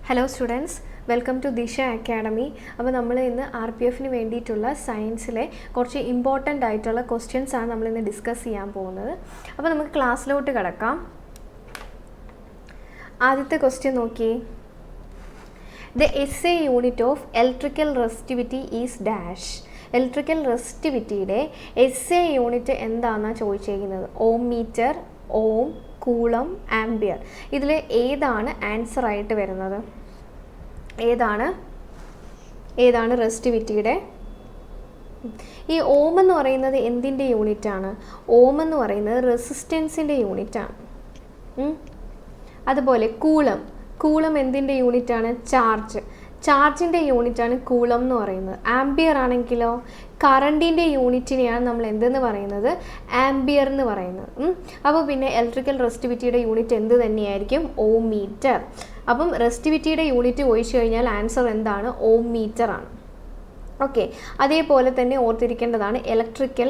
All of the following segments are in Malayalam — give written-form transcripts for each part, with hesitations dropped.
ഹലോ സ്റ്റുഡൻസ്, വെൽക്കം ടു ദിശ അക്കാഡമി. അപ്പോൾ നമ്മൾ ഇന്ന് RPF വേണ്ടിയിട്ടുള്ള സയൻസിലെ കുറച്ച് ഇമ്പോർട്ടൻ്റ് ആയിട്ടുള്ള ക്വസ്റ്റ്യൻസ് ആണ് നമ്മളിന്ന് ഡിസ്കസ് ചെയ്യാൻ പോകുന്നത്. അപ്പോൾ നമുക്ക് ക്ലാസ്സിലോട്ട് കിടക്കാം. ആദ്യത്തെ ക്വസ്റ്റ്യൻ നോക്കി. The SI unit of electrical resistivity is dash. ഇലക്ട്രിക്കൽ റെസിസ്റ്റിവിറ്റിയുടെ SI യൂണിറ്റ് എന്താണെന്നാണ് ചോദിച്ചിരിക്കുന്നത്. Ohm metre, ohm, coulomb, ampere. ഇതിൽ ഏതാണ് ആൻസർ ആയിട്ട് വരുന്നത്? ഏതാണ് റെസിസ്റ്റിവിറ്റിയുടെ? ഈ ഓം എന്ന് പറയുന്നത് എന്തിൻ്റെ യൂണിറ്റാണ്? ഓം എന്ന് പറയുന്നത് റെസിസ്റ്റൻസിൻ്റെ യൂണിറ്റാണ്. അതുപോലെ കൂളം എന്തിൻ്റെ യൂണിറ്റാണ്? ചാർജിൻ്റെ യൂണിറ്റാണ് കൂളം എന്ന് പറയുന്നത്. ആംബിയർ ആണെങ്കിലോ കറണ്ടിൻ്റെ യൂണിറ്റിനെയാണ് നമ്മൾ എന്തെന്ന് പറയുന്നത്? ആംബിയർ എന്ന് പറയുന്നത്. അപ്പോൾ പിന്നെ ഇലക്ട്രിക്കൽ റെസിസ്റ്റിവിറ്റിയുടെ യൂണിറ്റ് എന്ത് തന്നെയായിരിക്കും? ഓം മീറ്റർ. അപ്പം റെസിസ്റ്റിവിറ്റിയുടെ യൂണിറ്റ് ചോദിച്ചു കഴിഞ്ഞാൽ ആൻസർ എന്താണ്? ഓം മീറ്റർ ആണ്. ഓക്കെ, അതേപോലെ തന്നെ ഓർത്തിരിക്കേണ്ടതാണ് ഇലക്ട്രിക്കൽ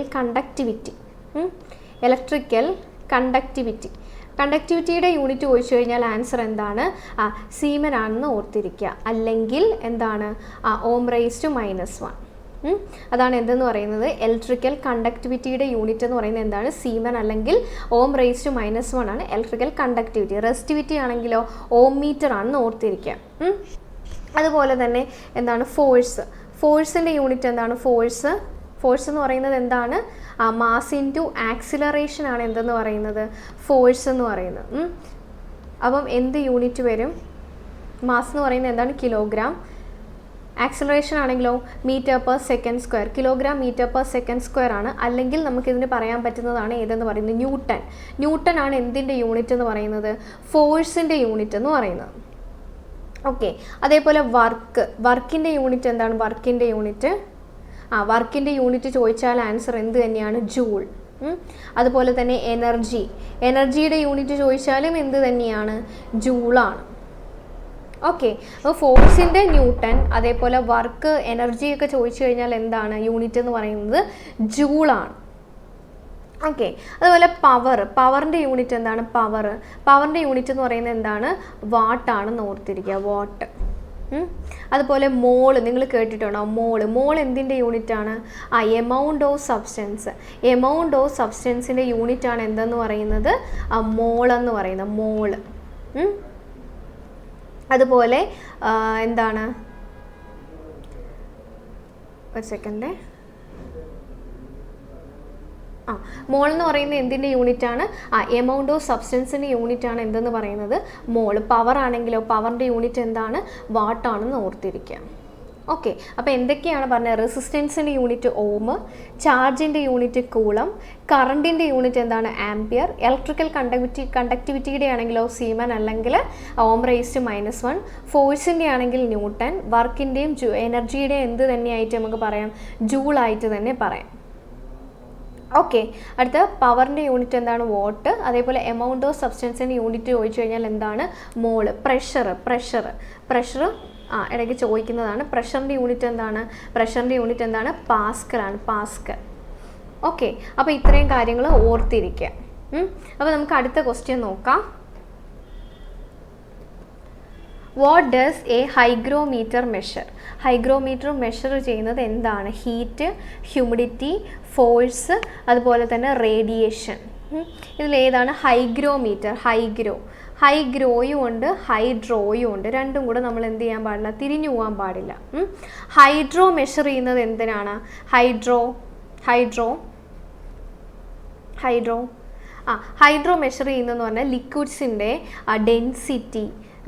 കണ്ടക്ടിവിറ്റിയുടെ യൂണിറ്റ് ചോദിച്ചു കഴിഞ്ഞാൽ ആൻസർ എന്താണ്? സീമൻ ആണെന്ന് ഓർത്തിരിക്കുക. അല്ലെങ്കിൽ എന്താണ്? ഓം റൈസ് ടു -1. അതാണ് എന്തെന്ന് പറയുന്നത്? ഇലക്ട്രിക്കൽ കണ്ടക്ടിവിറ്റിയുടെ യൂണിറ്റ് എന്ന് പറയുന്നത് എന്താണ്? സീമൻ അല്ലെങ്കിൽ ഓം റൈസ് ടു -1 ആണ് ഇലക്ട്രിക്കൽ കണ്ടക്ടിവിറ്റി. റെസിസ്റ്റിവിറ്റി ആണെങ്കിലോ ഓം മീറ്റർ ആണെന്ന് ഓർത്തിരിക്കുക. അതുപോലെ തന്നെ എന്താണ്? ഫോഴ്സിൻ്റെ യൂണിറ്റ് എന്താണ്? ഫോഴ്സ് എന്ന് പറയുന്നത് എന്താണ്? മാസ് ഇൻറ്റു ആക്സിലറേഷൻ ആണ് എന്തെന്ന് പറയുന്നത്? ഫോഴ്സ് എന്ന് പറയുന്നത്. അപ്പം എന്ത് യൂണിറ്റ് വരും? മാസ് എന്ന് പറയുന്നത് എന്താണ്? കിലോഗ്രാം. ആക്സിലറേഷൻ ആണെങ്കിലോ metre per second square. Kilogram metre per second square ആണ്. അല്ലെങ്കിൽ നമുക്കിതിന് പറയാൻ പറ്റുന്നതാണ് ഏതെന്ന് പറയുന്നത്? ന്യൂട്ടൺ ആണ് എന്തിൻ്റെ യൂണിറ്റ് എന്ന് പറയുന്നത്? ഫോഴ്സിൻ്റെ യൂണിറ്റ് എന്ന് പറയുന്നത്. ഓക്കെ, അതേപോലെ വർക്കിൻ്റെ യൂണിറ്റ് എന്താണ്? വർക്കിൻ്റെ യൂണിറ്റ് ചോദിച്ചാൽ ആൻസർ എന്ത് തന്നെയാണ്? ജൂൾ. അതുപോലെ തന്നെ എനർജിയുടെ യൂണിറ്റ് ചോദിച്ചാലും എന്ത് തന്നെയാണ്? ജൂളാണ്. ഓക്കെ, അപ്പോൾ ഫോഴ്സിൻ്റെ ന്യൂട്ടൺ, അതേപോലെ വർക്ക്, എനർജിയൊക്കെ ചോദിച്ചു കഴിഞ്ഞാൽ എന്താണ് യൂണിറ്റ് എന്ന് പറയുന്നത്? ജൂളാണ്. ഓക്കെ, അതുപോലെ പവറിൻ്റെ യൂണിറ്റ് എന്താണ്? പവറിൻ്റെ യൂണിറ്റ് എന്ന് പറയുന്നത് എന്താണ്? വാട്ടാണെന്ന് ഓർത്തിരിക്കുക, വാട്ട്. അതുപോലെ നിങ്ങൾ കേട്ടിട്ടുണ്ടോ? മോൾ എന്തിൻ്റെ യൂണിറ്റാണ്? എമൗണ്ട് ഓഫ് സബ്സ്റ്റൻസിൻ്റെ യൂണിറ്റാണ് എന്തെന്ന് പറയുന്നത്? മോൾ എന്ന് പറയുന്നത്, മോള്. അതുപോലെ എന്താണ്? ഒരു സെക്കൻഡ്. മോൾ എന്ന് പറയുന്നത് എന്തിൻ്റെ യൂണിറ്റാണ്? എമൗണ്ട് ഓഫ് സബ്സ്റ്റൻസിൻ്റെ യൂണിറ്റാണ് എന്തെന്ന് പറയുന്നത്? മോൾ. പവർ ആണെങ്കിലോ പവറിൻ്റെ യൂണിറ്റ് എന്താണ്? വാട്ടാണെന്ന് ഓർത്തിരിക്കുക. ഓക്കെ, അപ്പോൾ എന്തൊക്കെയാണ് പറഞ്ഞത്? റെസിസ്റ്റൻസിൻ്റെ യൂണിറ്റ് ഓം, ചാർജിൻ്റെ യൂണിറ്റ് കൂളം, കറണ്ടിൻ്റെ യൂണിറ്റ് എന്താണ്? ആംപിയർ, ഇലക്ട്രിക്കൽ കണ്ടക്ടിവിറ്റിയുടെ ആണെങ്കിലോ സീമൻ അല്ലെങ്കിൽ ഓം റൈസ് ടു -1, ഫോഴ്സിൻ്റെ ആണെങ്കിൽ ന്യൂട്ടൺ, വർക്കിൻ്റെയും എനർജിയുടെയും എന്ത് തന്നെയായിട്ട് നമുക്ക് പറയാം? ജൂളായിട്ട് തന്നെ പറയാം. ഓക്കെ, അടുത്ത പവറിൻ്റെ യൂണിറ്റ് എന്താണ്? വാട്ട്. അതേപോലെ എമൗണ്ട് ഓഫ് സബ്സ്റ്റൻസിൻ്റെ യൂണിറ്റ് ചോദിച്ചു കഴിഞ്ഞാൽ എന്താണ്? മോള്. പ്രഷർ ഇടയ്ക്ക് ചോദിക്കുന്നതാണ്. പ്രഷറിൻ്റെ യൂണിറ്റ് എന്താണ്? പാസ്കൽ. ഓക്കെ, അപ്പോൾ ഇത്രയും കാര്യങ്ങൾ ഓർത്തിരിക്കുക. അപ്പോൾ നമുക്ക് അടുത്ത ക്വസ്റ്റ്യൻ നോക്കാം. What does A hygrometer measure ചെയ്യുന്നത് എന്താണ്? ഹീറ്റ്, ഹ്യൂമിഡിറ്റി, ഫോഴ്സ്, അതുപോലെ തന്നെ റേഡിയേഷൻ. ഇതിലേതാണ് ഹൈഗ്രോമീറ്റർ? ഹൈഗ്രോയും ഉണ്ട്, ഹൈഡ്രോയും ഉണ്ട്. രണ്ടും കൂടെ നമ്മൾ എന്ത് ചെയ്യാൻ പാടില്ല? തിരിഞ്ഞു പോകാൻ പാടില്ല. ഹൈഡ്രോ മെഷർ ചെയ്യുന്നത് എന്തിനാണ്? ഹൈഡ്രോ മെഷർ ചെയ്യുന്നതെന്ന് പറഞ്ഞാൽ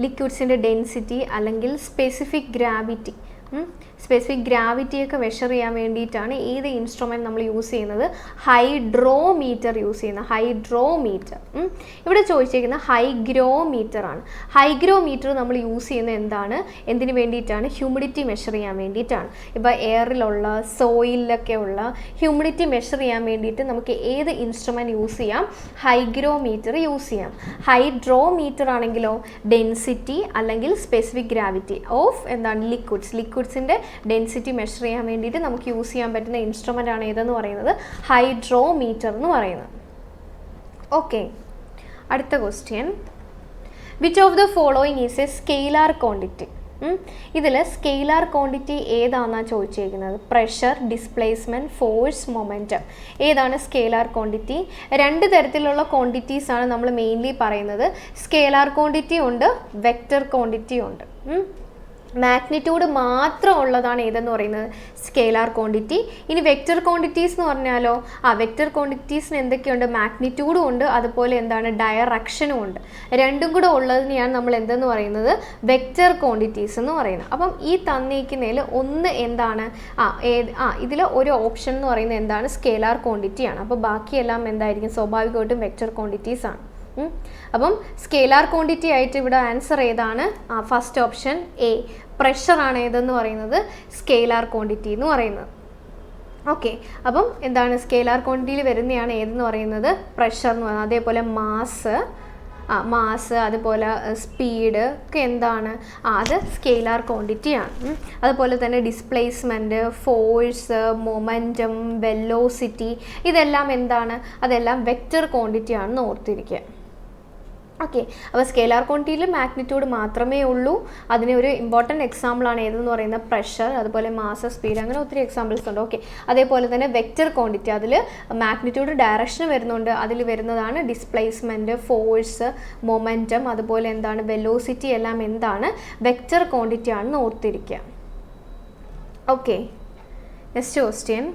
ലിക്വിഡ്സിൻ്റെ ഡെൻസിറ്റി അല്ലെങ്കിൽ സ്പെസിഫിക് ഗ്രാവിറ്റിയൊക്കെ മെഷർ ചെയ്യാൻ വേണ്ടിയിട്ടാണ് ഏത് ഇൻസ്ട്രുമെൻറ്റ് നമ്മൾ യൂസ് ചെയ്യുന്നത്? ഹൈഡ്രോമീറ്റർ. ഇവിടെ ചോദിച്ചിരിക്കുന്ന ഹൈഗ്രോമീറ്റർ ആണ്. ഹൈഗ്രോമീറ്റർ നമ്മൾ യൂസ് ചെയ്യുന്നത് എന്തിനു വേണ്ടിയിട്ടാണ്? ഹ്യൂമിഡിറ്റി മെഷർ ചെയ്യാൻ വേണ്ടിയിട്ടാണ്. ഇപ്പോൾ എയറിലുള്ള, സോയിലൊക്കെ ഉള്ള ഹ്യൂമിഡിറ്റി മെഷർ ചെയ്യാൻ വേണ്ടിയിട്ട് നമുക്ക് ഏത് ഇൻസ്ട്രുമെൻറ്റ് യൂസ് ചെയ്യാം? ഹൈഗ്രോമീറ്റർ യൂസ് ചെയ്യാം. ഹൈഡ്രോമീറ്റർ ആണെങ്കിലോ ഡെൻസിറ്റി അല്ലെങ്കിൽ സ്പെസിഫിക് ഗ്രാവിറ്റി ഓഫ് ലിക്വിഡ്സിൻ്റെ ഡെൻസിറ്റി മെഷർ ചെയ്യാൻ വേണ്ടിയിട്ട് നമുക്ക് യൂസ് ചെയ്യാൻ പറ്റുന്ന ഇൻസ്ട്രുമെൻ്റ് ആണ് ഏതെന്ന് പറയുന്നത്? ഹൈഡ്രോമീറ്റർ എന്ന് പറയുന്നത്. ഓക്കെ, അടുത്ത question. Which of the following is A scalar quantity? ഇതിൽ സ്കെയിലാർ ക്വാണ്ടിറ്റി ഏതാണെന്നാണ് ചോദിച്ചിരിക്കുന്നത്? Pressure, displacement, force, momentum. ഏതാണ് സ്കെയിലാർ ക്വാണ്ടിറ്റി? രണ്ട് തരത്തിലുള്ള ക്വാണ്ടിറ്റീസാണ് നമ്മൾ മെയിൻലി പറയുന്നത്. സ്കെയിലാർ ക്വാണ്ടിറ്റി ഉണ്ട്, വെക്റ്റർ ക്വാണ്ടിറ്റി ഉണ്ട്. മാഗ്നിറ്റ്യൂഡ് മാത്രം ഉള്ളതാണ് ഏതെന്ന് പറയുന്നത്? Scalar quantity. ഇനി വെക്റ്റർ ക്വാണ്ടിറ്റീസ് എന്ന് പറഞ്ഞാലോ, വെക്റ്റർ ക്വാണ്ടിറ്റീസിന് എന്തൊക്കെയുണ്ട്? മാഗ്നിറ്റ്യൂഡും ഉണ്ട്, അതുപോലെ എന്താണ്, ഡയറക്ഷനും ഉണ്ട്. രണ്ടും കൂടെ ഉള്ളതിനെയാണ് നമ്മൾ എന്തെന്ന് പറയുന്നത്? വെക്റ്റർ ക്വാണ്ടിറ്റീസ് എന്ന് പറയുന്നത്. അപ്പം ഈ തന്നിരിക്കുന്നതിൽ ഒന്ന് എന്താണ്? ഇതിൽ ഒരു ഓപ്ഷൻ എന്ന് പറയുന്നത് എന്താണ്? സ്കെയിലാർ ക്വാണ്ടിറ്റിയാണ്. അപ്പോൾ ബാക്കിയെല്ലാം എന്തായിരിക്കും? സ്വാഭാവികമായിട്ടും വെക്റ്റർ ക്വാണ്ടിറ്റീസ് ആണ്. അപ്പം സ്കെയിലാർ ക്വാണ്ടിറ്റി ആയിട്ട് ഇവിടെ ആൻസർ ഏതാണ്? ഫസ്റ്റ് ഓപ്ഷൻ എ, പ്രഷറാണ് ഏതെന്ന് പറയുന്നത്? സ്കെയിലാർ ക്വാണ്ടിറ്റി എന്ന് പറയുന്നത്. ഓക്കെ, അപ്പം എന്താണ് സ്കെയിലാർ ക്വാണ്ടിറ്റിയിൽ വരുന്നതാണ് ഏതെന്ന് പറയുന്നത്? പ്രഷർ എന്ന് പറയുന്നത്. അതേപോലെ മാസ് അതുപോലെ സ്പീഡ് ഒക്കെ എന്താണ്? അത് സ്കെയിലാർ ക്വാണ്ടിറ്റിയാണ്. അതുപോലെ തന്നെ ഡിസ്പ്ലേസ്മെൻറ്റ്, ഫോഴ്സ്, മൊമെൻറ്റം, വെലോസിറ്റി, ഇതെല്ലാം എന്താണ്? അതെല്ലാം വെക്റ്റർ ക്വാണ്ടിറ്റി ആണെന്ന് ഓർത്തിരിക്കുക. ഓക്കെ, അപ്പോൾ സ്കെയിലാർ ക്വാണ്ടിറ്റിയിൽ മാഗ്നിറ്റ്യൂഡ് മാത്രമേ ഉള്ളൂ. അതിന് ഒരു ഇമ്പോർട്ടൻറ്റ് എക്സാമ്പിളാണ് ഏതെന്ന് പറയുന്നത്? പ്രഷർ, അതുപോലെ മാസ്, സ്പീഡ്, അങ്ങനെ ഒത്തിരി എക്സാമ്പിൾസ് ഉണ്ട്. ഓക്കെ, അതേപോലെ തന്നെ വെക്റ്റർ ക്വാണ്ടിറ്റി, അതിൽ മാഗ്നിറ്റ്യൂഡ് ഡയറക്ഷൻ വരുന്നുണ്ട്. അതിൽ വരുന്നതാണ് ഡിസ്പ്ലേസ്മെൻറ്റ്, ഫോഴ്സ്, മൊമെൻറ്റം, അതുപോലെ എന്താണ്, വെലോസിറ്റി, എല്ലാം എന്താണ്? വെക്റ്റർ ക്വാണ്ടിറ്റി ആണെന്ന് ഓർത്തിരിക്കുക. Okay, next question.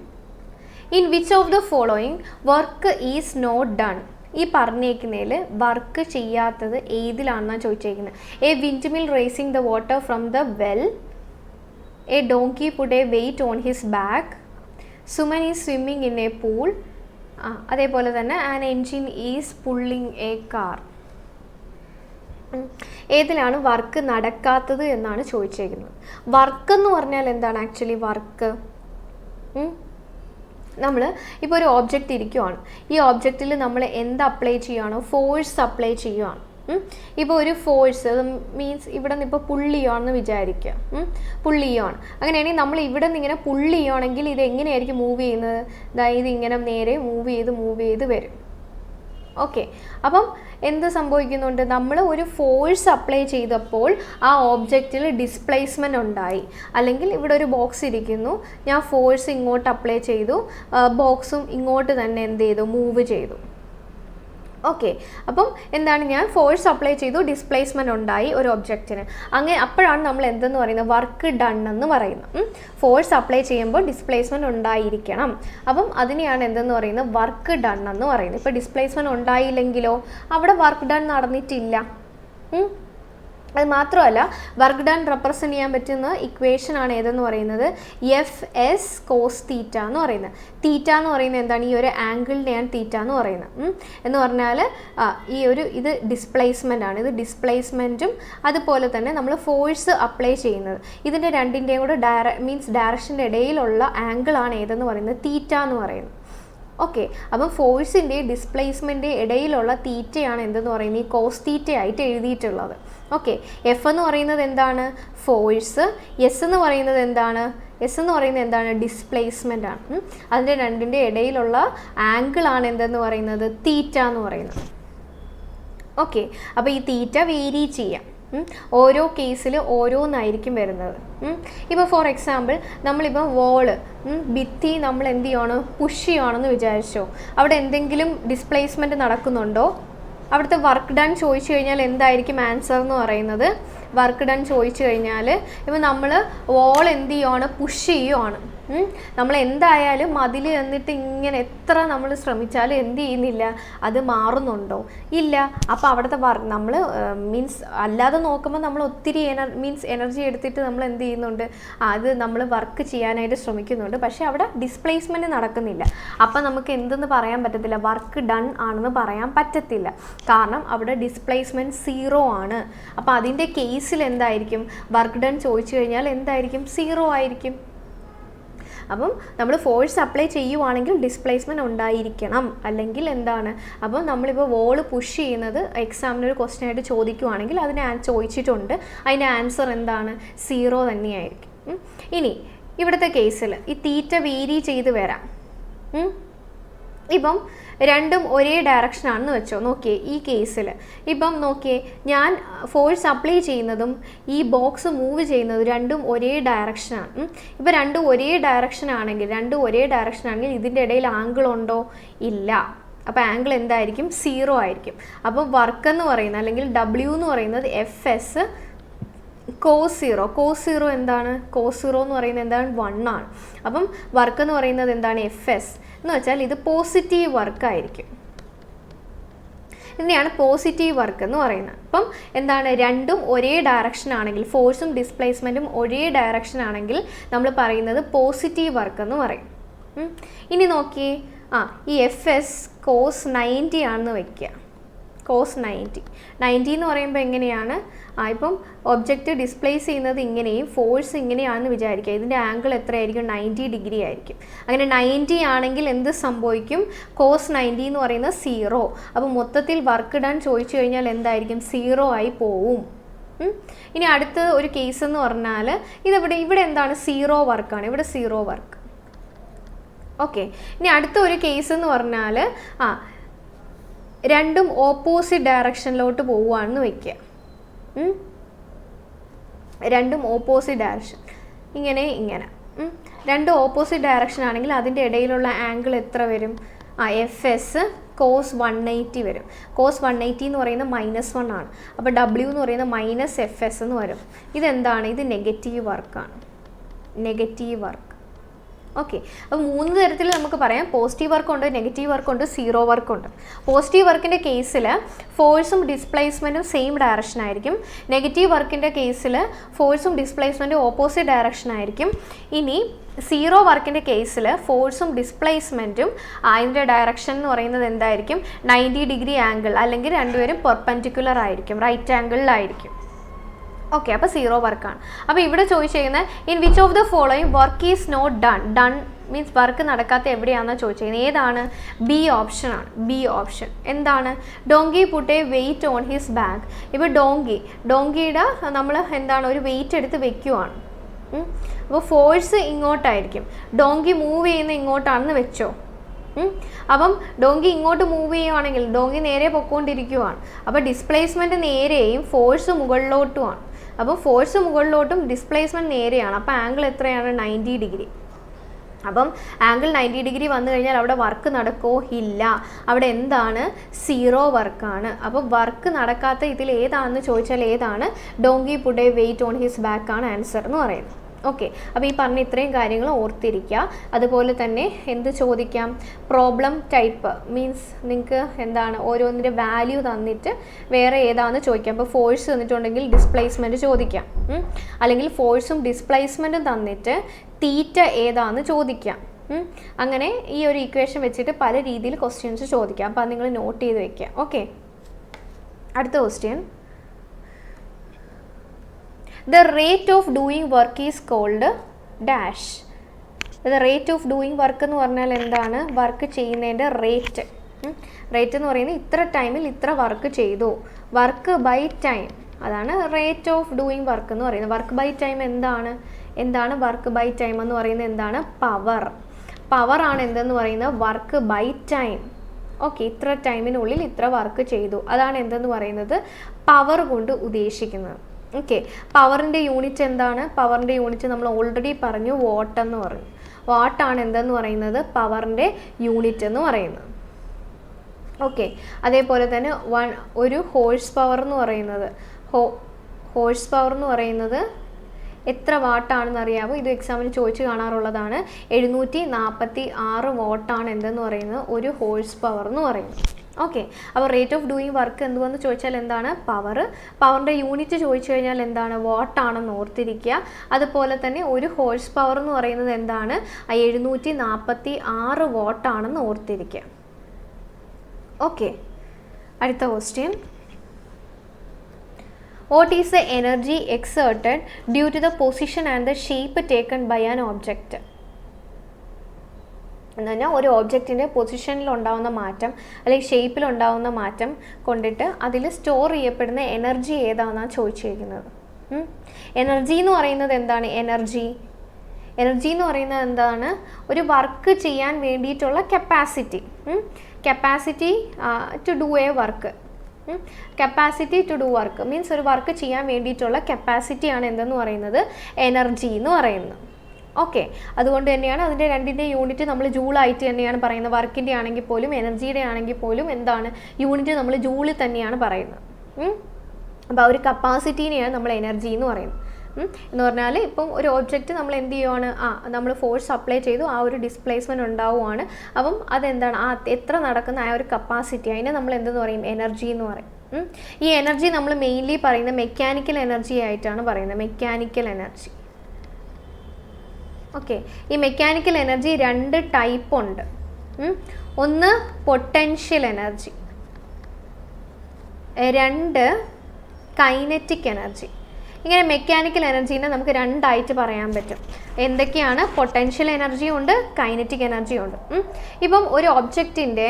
In which of the following work is not done? ഈ പറഞ്ഞേക്കുന്നതിൽ വർക്ക് ചെയ്യാത്തത് ഏതിലാണെന്നാണ് ചോദിച്ചേക്കുന്നത്? A windmill raising the water from the well, a donkey put a weight on his back, Suman is swimming in a pool, അതേപോലെ തന്നെ an engine is pulling a car. ഏതിലാണ് വർക്ക് നടക്കാത്തത് എന്നാണ് ചോദിച്ചേക്കുന്നത്. വർക്ക് എന്ന് പറഞ്ഞാൽ എന്താണ് ആക്ച്വലി വർക്ക്? നമ്മൾ ഇപ്പോൾ ഒരു ഓബ്ജക്റ്റ് ഇരിക്കുവാണ്. ഈ ഓബ്ജക്റ്റിൽ നമ്മൾ എന്ത് അപ്ലൈ ചെയ്യുകയാണോ? ഫോഴ്സ് അപ്ലൈ ചെയ്യുകയാണ്. ഇപ്പോൾ ഒരു ഫോഴ്സ് മീൻസ് ഇവിടെ നിന്ന് ഇപ്പോൾ പുള്ളി ചെയ്യുകയാണെന്ന് വിചാരിക്കുക. പുള്ളി ചെയ്യുകയാണ്. അങ്ങനെയാണെങ്കിൽ നമ്മൾ ഇവിടെ നിന്ന് ഇങ്ങനെ പുള്ളി ചെയ്യുകയാണെങ്കിൽ ഇത് എങ്ങനെയായിരിക്കും മൂവ് ചെയ്യുന്നത്? അതായത് ഇങ്ങനെ നേരെ മൂവ് ചെയ്ത് വരും. ഓക്കെ, അപ്പം എന്ത് സംഭവിക്കുന്നുണ്ട്? നമ്മൾ ഒരു ഫോഴ്സ് അപ്ലൈ ചെയ്തപ്പോൾ ആ ഓബ്ജക്റ്റിൽ ഡിസ്പ്ലേസ്മെൻറ്റ് ഉണ്ടായി. അല്ലെങ്കിൽ ഇവിടെ ഒരു ബോക്സ് ഇരിക്കുന്നു, ഞാൻ ഫോഴ്സ് ഇങ്ങോട്ട് അപ്ലൈ ചെയ്തു, ബോക്സും ഇങ്ങോട്ട് തന്നെ എന്ത് ചെയ്തു? മൂവ് ചെയ്തു. ഓക്കെ, അപ്പം എന്താണ്? ഞാൻ ഫോഴ്സ് അപ്ലൈ ചെയ്തു, ഡിസ്പ്ലേസ്മെൻറ്റ് ഉണ്ടായി ഒരു ഒബ്ജക്റ്റിന്. അപ്പോഴാണ് നമ്മൾ എന്തെന്ന് പറയുന്നത്? വർക്ക് ഡൺ എന്ന് പറയുന്നത്. ഫോഴ്സ് അപ്ലൈ ചെയ്യുമ്പോൾ ഡിസ്പ്ലേസ്മെൻറ്റ് ഉണ്ടായിരിക്കണം. അപ്പം അതിനെയാണ് എന്തെന്ന് പറയുന്നത്? വർക്ക് ഡൺ എന്ന് പറയുന്നത്. ഇപ്പോൾ ഡിസ്പ്ലേസ്മെൻറ്റ് ഉണ്ടായില്ലെങ്കിലോ അവിടെ വർക്ക് ഡൺ നടന്നിട്ടില്ല. അത് മാത്രമല്ല, വർക്ക് ഡൺ റെപ്രസെൻറ്റ് ചെയ്യാൻ പറ്റുന്ന ഇക്വേഷനാണ് ഏതെന്ന് പറയുന്നത്? എഫ് എസ് കോസ് തീറ്റ എന്ന് പറയുന്നത്. തീറ്റ എന്ന് പറയുന്നത് എന്താണ്? ഈ ഒരു ആംഗിളിനെയാണ് തീറ്റ എന്ന് പറയുന്നത്. എന്ന് പറഞ്ഞാൽ ഇത് ഡിസ്പ്ലേസ്മെൻ്റ് ആണ്. ഇത് ഡിസ്പ്ലേസ്മെൻറ്റും അതുപോലെ തന്നെ നമ്മൾ ഫോഴ്സ് അപ്ലൈ ചെയ്യുന്നത്, ഇതിൻ്റെ രണ്ടിൻ്റെയും കൂടെ ഡയറക്ഷൻ്റെ ഇടയിലുള്ള ആംഗിളാണ് ഏതെന്ന് പറയുന്നത്? തീറ്റ എന്ന് പറയുന്നത്. ഓക്കെ, അപ്പം ഫോഴ്സിൻ്റെ ഡിസ്പ്ലേസ്മെൻറ്റ് ഇടയിലുള്ള തീറ്റയാണ് എന്തെന്ന് പറയുന്നത്? ഈ കോസ് തീറ്റ ആയിട്ട് എഴുതിയിട്ടുള്ളത്. ഓക്കെ, എഫ് എന്ന് പറയുന്നത് എന്താണ്? ഫോഴ്സ്. എസ് എന്ന് പറയുന്നത് എന്താണ്? ഡിസ്പ്ലേസ്മെൻ്റ് ആണ്. അതിൻ്റെ രണ്ടിൻ്റെ ഇടയിലുള്ള ആംഗിളാണ് എന്തെന്ന് പറയുന്നത്? തീറ്റ എന്ന് പറയുന്നത്. ഓക്കെ, അപ്പോൾ ഈ തീറ്റ വേരി ചെയ്യാം. ഓരോ കേസിൽ ഓരോന്നായിരിക്കും വരുന്നത്. ഇപ്പോൾ ഫോർ എക്സാമ്പിൾ നമ്മളിപ്പോൾ വോള് ഭിത്തി നമ്മൾ എന്ത് ചെയ്യണോ? പുഷ് ചെയ്യുകയാണെന്ന് വിചാരിച്ചോ. അവിടെ എന്തെങ്കിലും ഡിസ്പ്ലേസ്മെൻറ്റ് നടക്കുന്നുണ്ടോ? അവിടുത്തെ വർക്ക് ഡൺ ചോദിച്ചു കഴിഞ്ഞാൽ എന്തായിരിക്കും ആൻസർ എന്ന് പറയുന്നത്? വർക്ക് ഡൺ ചോദിച്ചു കഴിഞ്ഞാൽ ഇപ്പോൾ നമ്മൾ വോൾ എന്ത് ചെയ്യുകയാണ്? പുഷ് ചെയ്യുകയാണ്. നമ്മൾ എന്തായാലും അതിൽ എന്നിട്ട് ഇങ്ങനെ എത്ര നമ്മൾ ശ്രമിച്ചാലും എന്ത് ചെയ്യുന്നില്ല? അത് മാറുന്നുണ്ടോ? ഇല്ല. അപ്പോൾ അവിടുത്തെ നമ്മൾ മീൻസ് അല്ലാതെ നോക്കുമ്പോൾ നമ്മൾ ഒത്തിരി എനർജി എടുത്തിട്ട് നമ്മൾ എന്ത് ചെയ്യുന്നുണ്ട്? അത് നമ്മൾ വർക്ക് ചെയ്യാനായിട്ട് ശ്രമിക്കുന്നുണ്ട്. പക്ഷേ അവിടെ ഡിസ്പ്ലേസ്മെൻറ്റ് നടക്കുന്നില്ല. അപ്പോൾ നമുക്ക് എന്തെന്ന് പറയാൻ പറ്റത്തില്ല? വർക്ക് ഡൺ ആണെന്ന് പറയാൻ പറ്റത്തില്ല. കാരണം അവിടെ ഡിസ്പ്ലേസ്മെൻറ്റ് 0 ആണ്. അപ്പോൾ അതിൻ്റെ കേസിൽ എന്തായിരിക്കും? വർക്ക് ഡൺ ചോദിച്ചു കഴിഞ്ഞാൽ എന്തായിരിക്കും? 0 ആയിരിക്കും. അപ്പം നമ്മൾ ഫോഴ്സ് അപ്ലൈ ചെയ്യുവാണെങ്കിൽ ഡിസ്പ്ലേസ്മെൻറ്റ് ഉണ്ടായിരിക്കണം, അല്ലെങ്കിൽ എന്താണ്? അപ്പം നമ്മളിപ്പോൾ വോള് പുഷ് ചെയ്യുന്നത് എക്സാമിനൊരു ക്വസ്റ്റ്യൻ ആയിട്ട് ചോദിക്കുവാണെങ്കിൽ അതിന് ചോദിച്ചിട്ടുണ്ട്, അതിൻ്റെ ആൻസർ എന്താണ്? 0 തന്നെയായിരിക്കും. ഇനി ഇവിടുത്തെ കേസിൽ ഈ തീറ്റ വേരി ചെയ്ത് വരാം. ഇപ്പം രണ്ടും ഒരേ ഡയറക്ഷനാണെന്ന് വെച്ചോ. നോക്കിയേ ഈ കേസിൽ ഇപ്പം നോക്കിയേ, ഞാൻ ഫോഴ്സ് അപ്ലൈ ചെയ്യുന്നതും ഈ ബോക്സ് മൂവ് ചെയ്യുന്നതും രണ്ടും ഒരേ ഡയറക്ഷനാണ്. ഇപ്പം രണ്ടും ഒരേ ഡയറക്ഷൻ ആണെങ്കിൽ ഇതിൻ്റെ ഇടയിൽ ആംഗിൾ ഉണ്ടോ? ഇല്ല. അപ്പോൾ ആംഗിൾ എന്തായിരിക്കും? 0 ആയിരിക്കും. അപ്പം വർക്ക് എന്ന് പറയുന്നത് അല്ലെങ്കിൽ W എന്ന് പറയുന്നത് FS cos 0 എന്താണ്? cos 0 എന്ന് പറയുന്നത് എന്താണ്? 1 ആണ്. അപ്പം വർക്ക് എന്ന് പറയുന്നത് എന്താണ്? FS എന്ന് വെച്ചാൽ ഇത് പോസിറ്റീവ് വർക്ക് ആയിരിക്കും. ഇതിനെയാണ് പോസിറ്റീവ് വർക്ക് എന്ന് പറയുന്നത്. അപ്പം എന്താണ്? രണ്ടും ഒരേ ഡയറക്ഷൻ ആണെങ്കിൽ, ഫോഴ്സും ഡിസ്പ്ലേസ്മെൻറ്റും ഒരേ ഡയറക്ഷൻ ആണെങ്കിൽ നമ്മൾ പറയുന്നത് പോസിറ്റീവ് വർക്ക് എന്ന് പറയും. ഇനി നോക്കിയേ, ഈ FS cos 90 ആണെന്ന് വയ്ക്കുക. cos 90 എന്ന് പറയുമ്പോൾ എങ്ങനെയാണ്? ഇപ്പം ഒബ്ജക്റ്റ് ഡിസ്പ്ലേസ് ചെയ്യുന്നത് ഇങ്ങനെയും ഫോഴ്സ് ഇങ്ങനെയാണെന്ന് വിചാരിക്കുക. ഇതിൻ്റെ ആംഗിൾ എത്രയായിരിക്കും? 90 ഡിഗ്രി ആയിരിക്കും. അങ്ങനെ 90 ആണെങ്കിൽ എന്ത് സംഭവിക്കും? cos 90 എന്ന് പറയുന്നത് 0. അപ്പോൾ മൊത്തത്തിൽ വർക്ക് ഡൺ ചോദിച്ചു കഴിഞ്ഞാൽ എന്തായിരിക്കും? 0 ആയി പോവും. ഇനി അടുത്ത ഒരു കേസ് എന്ന് പറഞ്ഞാൽ ഇവിടെ എന്താണ്? 0 വർക്കാണ്. ഇവിടെ 0 വർക്ക്. ഓക്കെ. ഇനി അടുത്ത ഒരു കേസ് എന്ന് പറഞ്ഞാൽ രണ്ടും ഓപ്പോസിറ്റ് ഡയറക്ഷനിലോട്ട് പോവുകയാണെന്ന് വയ്ക്കുക. രണ്ടും ഓപ്പോസിറ്റ് ഡയറക്ഷൻ, ഇങ്ങനെ രണ്ടും ഓപ്പോസിറ്റ് ഡയറക്ഷൻ ആണെങ്കിൽ അതിൻ്റെ ഇടയിലുള്ള ആംഗിൾ എത്ര വരും? FS cos 180 വരും. cos 180 എന്ന് പറയുന്നത് -1 ആണ്. അപ്പോൾ W എന്ന് പറയുന്നത് -FS എന്ന് വരും. ഇതെന്താണ്? ഇത് നെഗറ്റീവ് വർക്കാണ്. Negative work. ഓക്കെ. അപ്പോൾ 3 തരത്തിൽ നമുക്ക് പറയാം. പോസിറ്റീവ് വർക്ക് ഉണ്ട്, നെഗറ്റീവ് വർക്ക് ഉണ്ട്, 0 വർക്ക് ഉണ്ട്. പോസിറ്റീവ് വർക്കിൻ്റെ കേസിൽ ഫോഴ്സും ഡിസ്പ്ലേസ്മെൻറ്റും സെയിം ഡയറക്ഷൻ ആയിരിക്കും. നെഗറ്റീവ് വർക്കിൻ്റെ കേസിൽ ഫോഴ്സും ഡിസ്പ്ലേസ്മെൻറ്റും ഓപ്പോസിറ്റ് ഡയറക്ഷൻ ആയിരിക്കും. ഇനി 0 വർക്കിൻ്റെ കേസിൽ ഫോഴ്സും ഡിസ്പ്ലേസ്മെൻറ്റും അതിൻ്റെ ഡയറക്ഷൻ എന്ന് പറയുന്നത് എന്തായിരിക്കും? 90 ഡിഗ്രി ആംഗിൾ, അല്ലെങ്കിൽ രണ്ടുപേരും പെർപെൻഡിക്കുലർ ആയിരിക്കും, റൈറ്റ് ആംഗിളിലായിരിക്കും. ഓക്കെ. അപ്പോൾ 0 വർക്കാണ്. അപ്പോൾ ഇവിടെ ചോദിച്ചിരിക്കുന്നത് in which of the following work is not done means work നടക്കാത്ത എവിടെയാണെന്നാണ് ചോദിച്ചിരിക്കുന്നത്. ഏതാണ്? B ഓപ്ഷൻ ആണ്. B ഓപ്ഷൻ എന്താണ്? Donkey put a weight on his back. ഇപ്പോൾ ഡോങ്കിയുടെ നമ്മൾ എന്താണ്? ഒരു വെയിറ്റ് എടുത്ത് വെക്കുവാണ്. അപ്പോൾ ഫോഴ്സ് ഇങ്ങോട്ടായിരിക്കും. ഡോങ്കി മൂവ് ചെയ്യുന്ന ഇങ്ങോട്ടാണെന്ന് വെച്ചോ. അപ്പം ഡോങ്കി ഇങ്ങോട്ട് മൂവ് ചെയ്യുവാണെങ്കിൽ ഡോങ്കി നേരെ പൊക്കോണ്ടിരിക്കുവാണ്. അപ്പോൾ ഡിസ്പ്ലേസ്മെൻറ്റ് നേരെയും ഫോഴ്സ് മുകളിലോട്ടുമാണ്. അപ്പോൾ ഫോഴ്സ് മുകളിലോട്ടും ഡിസ്പ്ലേസ്മെൻറ്റ് നേരെയാണ്. അപ്പോൾ ആംഗിൾ എത്രയാണ്? 90 ഡിഗ്രി. അപ്പം ആംഗിൾ 90 ഡിഗ്രി വന്നു കഴിഞ്ഞാൽ അവിടെ വർക്ക് നടക്കോ? ഇല്ല. അവിടെ എന്താണ്? 0 വർക്കാണ്. അപ്പോൾ വർക്ക് നടക്കാത്ത ഇതിൽ ഏതാണെന്ന് ചോദിച്ചാൽ ഏതാണ്? Donkey put a weight on his back ആണ് ആൻസർ എന്ന് പറയുന്നത്. ഓക്കെ. അപ്പോൾ ഈ പറഞ്ഞ ഇത്രയും കാര്യങ്ങൾ ഓർത്തിരിക്കുക. അതുപോലെ തന്നെ എന്ത് ചോദിക്കാം? പ്രോബ്ലം ടൈപ്പ് മീൻസ് നിങ്ങൾക്ക് എന്താണ്? ഓരോന്നിൻ്റെ വാല്യൂ തന്നിട്ട് വേറെ ഏതാണെന്ന് ചോദിക്കാം. അപ്പോൾ ഫോഴ്സ് തന്നിട്ടുണ്ടെങ്കിൽ ഡിസ്പ്ലേസ്മെൻറ്റ് ചോദിക്കാം. അല്ലെങ്കിൽ ഫോഴ്സും ഡിസ്പ്ലേസ്മെൻറ്റും തന്നിട്ട് തീറ്റ ഏതാണെന്ന് ചോദിക്കാം. അങ്ങനെ ഈ ഒരു ഇക്വേഷൻ വെച്ചിട്ട് പല രീതിയിൽ ക്വസ്റ്റ്യൻസ് ചോദിക്കാം. അപ്പോൾ അത് നിങ്ങൾ നോട്ട് ചെയ്ത് വയ്ക്കുക. ഓക്കെ. അടുത്ത question, the rate of doing work is called dash. the rate of doing work എന്ന് പറഞ്ഞാൽ എന്താണ്? വർക്ക് ചെയ്യുന്നതിൻ്റെ റേറ്റ്. റേറ്റ് എന്ന് പറയുന്നത് ഇത്ര ടൈമിൽ ഇത്ര വർക്ക് ചെയ്തു. വർക്ക് ബൈ ടൈം, അതാണ് റേറ്റ് ഓഫ് ഡൂയിങ് വർക്ക് എന്ന് പറയുന്നത്. വർക്ക് ബൈ ടൈം എന്താണ് വർക്ക് ബൈ ടൈം എന്ന് പറയുന്നത്? എന്താണ്? പവർ ആണ് എന്തെന്ന് പറയുന്നത്? Work by time. ഓക്കെ. ഇത്ര ടൈമിനുള്ളിൽ ഇത്ര വർക്ക് ചെയ്തു, അതാണ് എന്തെന്ന് പറയുന്നത്? പവർ കൊണ്ട് ഉദ്ദേശിക്കുന്നത്. ഓക്കെ. പവറിൻ്റെ യൂണിറ്റ് എന്താണ്? പവറിൻ്റെ യൂണിറ്റ് നമ്മൾ ഓൾറെഡി പറഞ്ഞു, വാട്ട് എന്ന് പറഞ്ഞു. വാട്ടാണ് എന്തെന്ന് പറയുന്നത്? പവറിൻ്റെ യൂണിറ്റ് എന്ന് പറയുന്നത്. ഓക്കെ. അതേപോലെ തന്നെ ഒരു ഹോഴ്സ് പവർ എന്ന് പറയുന്നത് എത്ര വാട്ടാണെന്ന് അറിയാമോ? ഇത് എക്സാമിന് ചോദിച്ച് കാണാറുള്ളതാണ്. 746 വാട്ടാണ് എന്തെന്ന് പറയുന്നത്? ഒരു ഹോഴ്സ് പവർ എന്ന് പറയുന്നത്. ഓക്കെ. അപ്പോൾ റേറ്റ് ഓഫ് ഡൂയിങ് വർക്ക് എന്തുവെന്ന് ചോദിച്ചാൽ എന്താണ്? പവറിൻ്റെ യൂണിറ്റ് ചോദിച്ചു കഴിഞ്ഞാൽ എന്താണ്? വാട്ടാണെന്ന് ഓർത്തിരിക്കുക. അതുപോലെ തന്നെ ഒരു ഹോഴ്സ് പവർ എന്ന് പറയുന്നത് എന്താണ്? 746 വാട്ടാണെന്ന് ഓർത്തിരിക്കുക. ഓക്കെ. അടുത്ത question, what is the energy exerted due to the position and the shape taken by an object? എന്ന് പറഞ്ഞാൽ ഒരു ഒബ്ജക്റ്റിൻ്റെ പൊസിഷനിലുണ്ടാവുന്ന മാറ്റം അല്ലെങ്കിൽ ഷേപ്പിലുണ്ടാവുന്ന മാറ്റം കൊണ്ടിട്ട് അതിൽ സ്റ്റോർ ചെയ്യപ്പെടുന്ന എനർജി ഏതാണെന്നാണ് ചോദിച്ചിരിക്കുന്നത്. എനർജി എന്ന് പറയുന്നത് എന്താണ്? എനർജി എന്ന് പറയുന്നത് എന്താണ്? ഒരു വർക്ക് ചെയ്യാൻ വേണ്ടിയിട്ടുള്ള capacity. Capacity to do a work. Capacity to do work means ഒരു വർക്ക് ചെയ്യാൻ വേണ്ടിയിട്ടുള്ള കപ്പാസിറ്റിയാണ് എന്തെന്ന് പറയുന്നത്, എനർജി എന്ന് പറയുന്നത്. ഓക്കെ, അതുകൊണ്ട് തന്നെയാണ് അതിൻ്റെ രണ്ടിൻ്റെ യൂണിറ്റ് നമ്മൾ ജൂളായിട്ട് തന്നെയാണ് പറയുന്നത്. വർക്കിൻ്റെ ആണെങ്കിൽ പോലും എനർജിയുടെ ആണെങ്കിൽ പോലും എന്താണ് യൂണിറ്റ് നമ്മൾ ജൂളിൽ തന്നെയാണ് പറയുന്നത്. അപ്പോൾ ആ ഒരു കപ്പാസിറ്റീനെയാണ് നമ്മൾ എനർജി എന്ന് പറയുന്നത്. എന്ന് പറഞ്ഞാൽ ഇപ്പം ഒരു ഒബ്ജക്റ്റ് നമ്മൾ എന്ത് ചെയ്യുവാണ്, നമ്മൾ ഫോഴ്സ് അപ്ലൈ ചെയ്തു, ആ ഒരു ഡിസ്പ്ലേസ്മെൻറ്റ് ഉണ്ടാവുകയാണ്. അപ്പം അതെന്താണ്, എത്ര നടക്കുന്ന ആ ഒരു കപ്പാസിറ്റി, അതിനെ നമ്മൾ എന്തെന്ന് പറയും, എനർജി എന്ന് പറയും. ഈ എനർജി നമ്മൾ മെയിൻലി പറയുന്നത് മെക്കാനിക്കൽ എനർജി ആയിട്ടാണ് പറയുന്നത്, മെക്കാനിക്കൽ എനർജി. ഓക്കെ, ഈ മെക്കാനിക്കൽ എനർജി 2 ടൈപ്പ് ഉണ്ട്. ഒന്ന് പൊട്ടൻഷ്യൽ എനർജി, 2 കൈനറ്റിക് എനർജി. ഇങ്ങനെ മെക്കാനിക്കൽ എനർജീനെ നമുക്ക് 2 ആയിട്ട് പറയാൻ പറ്റും. എന്തൊക്കെയാണ്, പൊട്ടൻഷ്യൽ എനർജി ഉണ്ട്, കൈനറ്റിക് എനർജി ഉണ്ട്. ഇപ്പം ഒരു ഒബ്ജക്റ്റിൻ്റെ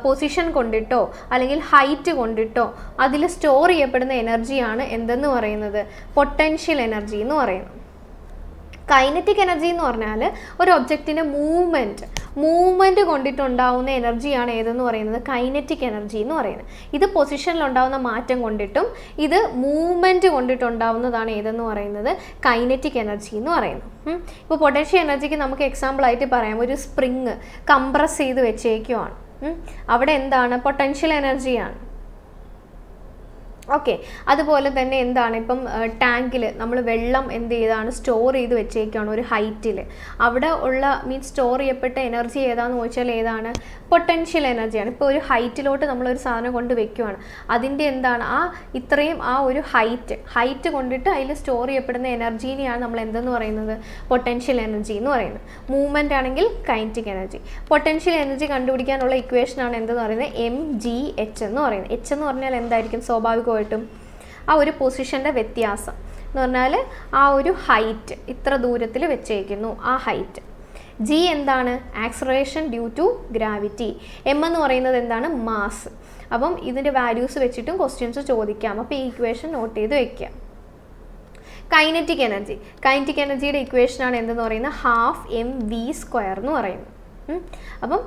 പൊസിഷൻ കൊണ്ടിട്ടോ അല്ലെങ്കിൽ ഹൈറ്റ് കൊണ്ടിട്ടോ അതിൽ സ്റ്റോർ ചെയ്യപ്പെടുന്ന എനർജിയാണ് എന്തെന്ന് പറയുന്നത്, പൊട്ടൻഷ്യൽ എനർജി എന്ന് പറയുന്നത്. കൈനറ്റിക് എനർജി എന്ന് പറഞ്ഞാൽ ഒരു ഒബ്ജക്റ്റിൻ്റെ മൂവ്മെൻറ്റ് കൊണ്ടിട്ടുണ്ടാവുന്ന എനർജിയാണ് ഏതെന്ന് പറയുന്നത്, കൈനറ്റിക് എനർജി എന്ന് പറയുന്നത്. ഇത് പൊസിഷനിലുണ്ടാവുന്ന മാറ്റം കൊണ്ടിട്ടും ഇത് മൂവ്മെൻറ്റ് കൊണ്ടിട്ടുണ്ടാവുന്നതാണ് ഏതെന്ന് പറയുന്നത്, കൈനറ്റിക് എനർജി എന്ന് പറയുന്നത്. ഇപ്പോൾ പൊട്ടൻഷ്യൽ എനർജിക്ക് നമുക്ക് എക്സാമ്പിളായിട്ട് പറയാം, ഒരു സ്പ്രിങ് കംപ്രസ് ചെയ്ത് വെച്ചേക്കുവാണ്. അവിടെ എന്താണ്, പൊട്ടൻഷ്യൽ എനർജിയാണ്. ഓക്കെ, അതുപോലെ തന്നെ എന്താണ്, ഇപ്പം ടാങ്കിൽ നമ്മൾ വെള്ളം എന്ത് ചെയ്താണ്, സ്റ്റോർ ചെയ്ത് വെച്ചേക്കാണ് ഒരു ഹൈറ്റിൽ. അവിടെ ഉള്ള മീൻസ് സ്റ്റോർ ചെയ്യപ്പെട്ട എനർജി ഏതാണെന്ന് ചോദിച്ചാൽ ഏതാണ്, പൊട്ടൻഷ്യൽ എനർജിയാണ്. ഇപ്പോൾ ഒരു ഹൈറ്റിലോട്ട് നമ്മളൊരു സാധനം കൊണ്ട് വെക്കുവാണ്, അതിൻ്റെ എന്താണ് ഇത്രയും ആ ഒരു ഹൈറ്റ് കൊണ്ടിട്ട് അതിൽ സ്റ്റോർ ചെയ്യപ്പെടുന്ന എനർജീനെയാണ് നമ്മൾ എന്തെന്ന് പറയുന്നത്, പൊട്ടൻഷ്യൽ എനർജി എന്ന് പറയുന്നത്. മൂവ്മെൻ്റ് ആണെങ്കിൽ കൈനറ്റിക് എനർജി. പൊട്ടൻഷ്യൽ എനർജി കണ്ടുപിടിക്കാനുള്ള ഇക്വേഷനാണ് എന്തെന്ന് പറയുന്നത്, mgh എന്ന് പറയുന്നത്. h എന്ന് പറഞ്ഞാൽ എന്തായിരിക്കും, സ്വാഭാവികമായിട്ടും ആ ഒരു പൊസിഷൻ്റെ വ്യത്യാസം എന്ന് പറഞ്ഞാൽ ആ ഒരു ഹൈറ്റ് ഇത്ര ദൂരത്തിൽ വെച്ചേക്കുന്നു, ആ ഹൈറ്റ്. ജി എന്താണ്, acceleration due to gravity. M എന്ന് പറയുന്നത് എന്താണ്, മാസ്. അപ്പം ഇതിൻ്റെ വാല്യൂസ് വെച്ചിട്ടും ക്വസ്റ്റ്യൻസ് ചോദിക്കാം. അപ്പോൾ ഈ ഇക്വേഷൻ നോട്ട് ചെയ്ത് വെക്കാം. കൈനറ്റിക് എനർജിയുടെ ഇക്വേഷനാണ് എന്തെന്ന് പറയുന്നത്, ½mv² എന്ന് പറയുന്നത്. അപ്പം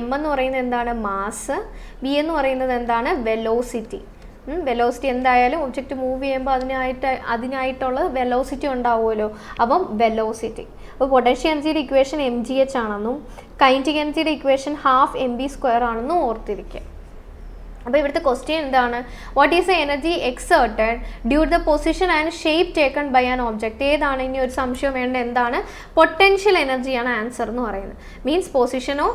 m എന്ന് പറയുന്നത് എന്താണ്, മാസ്. v എന്ന് പറയുന്നത് എന്താണ്, വെലോസിറ്റി. വെലോസിറ്റി എന്തായാലും ഒബ്ജക്റ്റ് മൂവ് ചെയ്യുമ്പോൾ അതിനായിട്ടുള്ള വെലോസിറ്റി ഉണ്ടാവുമല്ലോ. അപ്പം വെലോസിറ്റി. അപ്പോൾ പൊട്ടൻഷ്യൽ എനർജിയുടെ ഇക്വേഷൻ mgh ആണെന്നും കൈനറ്റിക് എനർജിയുടെ ഇക്വേഷൻ ½mv² ആണെന്നും ഓർത്തിരിക്കുക. അപ്പോൾ ഇവിടുത്തെ ക്വസ്റ്റ്യൻ എന്താണ്, what is the energy exerted due to the position and shape taken by an object. ഏതാണ്, ഇനി ഒരു സംശയം വേണ്ട, എന്താണ്, പൊട്ടൻഷ്യൽ എനർജിയാണ് ആൻസർ എന്ന് പറയുന്നത്. മീൻസ് പൊസിഷനോ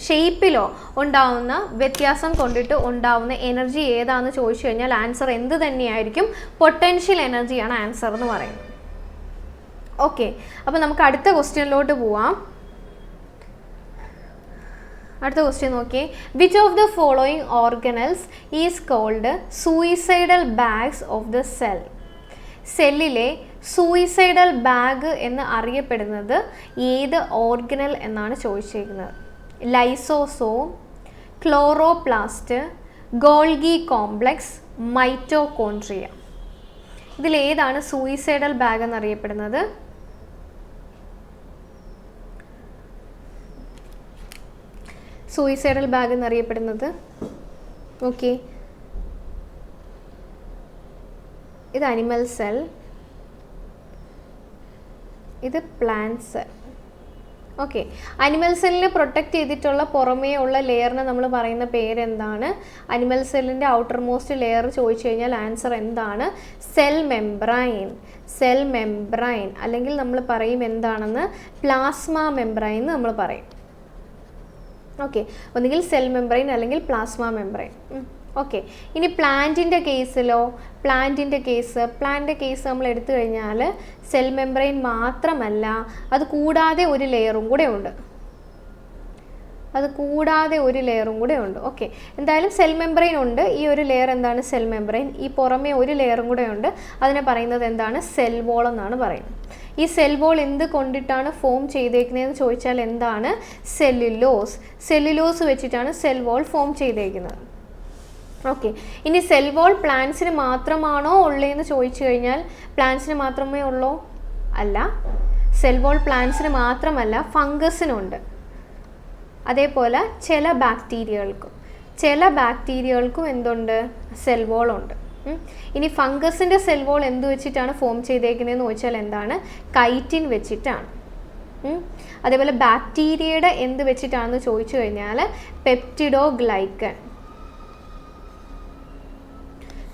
ഷേപ്പിലോ ഉണ്ടാവുന്ന വ്യത്യാസം കൊണ്ടിട്ട് ഉണ്ടാവുന്ന എനർജി ഏതാണെന്ന് ചോദിച്ചു കഴിഞ്ഞാൽ ആൻസർ എന്ത് തന്നെയായിരിക്കും, പൊട്ടൻഷ്യൽ എനർജിയാണ് ആൻസർ എന്ന് പറയുന്നത്. ഓക്കെ, അപ്പോൾ നമുക്ക് അടുത്ത ക്വസ്റ്റ്യനിലോട്ട് പോവാം. അടുത്ത ക്വസ്റ്റ്യൻ നോക്കിയേ, which of the following organelles is called suicidal bags of the cell. സെല്ലിലെ സൂയിസൈഡൽ ബാഗ് എന്ന് അറിയപ്പെടുന്നത് ഏത് ഓർഗനൽ എന്നാണ് ചോദിച്ചിരിക്കുന്നത്. Lysosome, chloroplast, Golgi complex, mitochondria. ഇതിലേതാണ് സൂയിസൈഡൽ ബാഗ് എന്നറിയപ്പെടുന്നത്? സൂയിസൈഡൽ ബാഗ് എന്നറിയപ്പെടുന്നത്, ഓക്കെ, ഇത് അനിമൽ സെൽ, ഇത് പ്ലാന്റ് സെൽ. ഓക്കെ, അനിമൽ സെല്ലിനെ പ്രൊട്ടക്റ്റ് ചെയ്തിട്ടുള്ള പുറമേ ഉള്ള ലെയറിനെ നമ്മൾ പറയുന്ന പേരെന്താണ്? അനിമൽ സെല്ലിൻ്റെ ഔട്ടർ മോസ്റ്റ് ലെയർ ചോദിച്ചു കഴിഞ്ഞാൽ ആൻസർ എന്താണ്? സെൽ മെംബ്രൈൻ അല്ലെങ്കിൽ നമ്മൾ പറയും എന്താണെന്ന്, പ്ലാസ്മ മെംബ്രൈൻ എന്ന് നമ്മൾ പറയും. ഓക്കെ, ഒന്നുകിൽ സെൽ മെംബ്രൈൻ അല്ലെങ്കിൽ പ്ലാസ്മ മെംബ്രൈൻ. ഓക്കെ, ഇനി പ്ലാന്റിൻ്റെ കേസ് നമ്മൾ എടുത്തു കഴിഞ്ഞാൽ സെൽ മെംബ്രൈൻ മാത്രമല്ല, അത് കൂടാതെ ഒരു ലെയറും കൂടെ ഉണ്ട്. ഓക്കെ, എന്തായാലും സെൽ മെംബ്രൈൻ ഉണ്ട്. ഈ ഒരു ലെയർ എന്താണ്? Cell membrane. ഈ പുറമേ ഒരു ലെയറും കൂടെ ഉണ്ട്. അതിനെ പറയുന്നത് എന്താണ്? സെൽ വോൾ എന്നാണ് പറയുന്നത്. ഈ സെൽ വോൾ എന്ത് കൊണ്ടിട്ടാണ് ഫോം ചെയ്തേക്കുന്നതെന്ന് ചോദിച്ചാൽ എന്താണ്? സെല്ലുലോസ് വെച്ചിട്ടാണ് സെൽ വോൾ ഫോം ചെയ്തേക്കുന്നത്. ഓക്കെ, ഇനി സെൽ വോൾ പ്ലാന്റ്സിന് മാത്രമാണോ ഉള്ളതെന്ന് ചോദിച്ചു കഴിഞ്ഞാൽ പ്ലാന്റ്സിന് മാത്രമേ ഉള്ളൂ? അല്ല, സെൽ വോൾ പ്ലാന്റ്സിന് മാത്രമല്ല, ഫംഗസിനുണ്ട്. അതേപോലെ ചില ബാക്ടീരിയകൾക്കും എന്തുണ്ട്, സെൽ വോൾ ഉണ്ട്. ഇനി ഫംഗസിൻ്റെ സെൽ വോൾ എന്ത് വെച്ചിട്ടാണ് ഫോം ചെയ്തേക്കുന്നതെന്ന് ചോദിച്ചാൽ എന്താണ്, കൈറ്റിൻ വെച്ചിട്ടാണ്. അതേപോലെ ബാക്ടീരിയയുടെ എന്ത് വെച്ചിട്ടാണെന്ന് ചോദിച്ചു കഴിഞ്ഞാൽ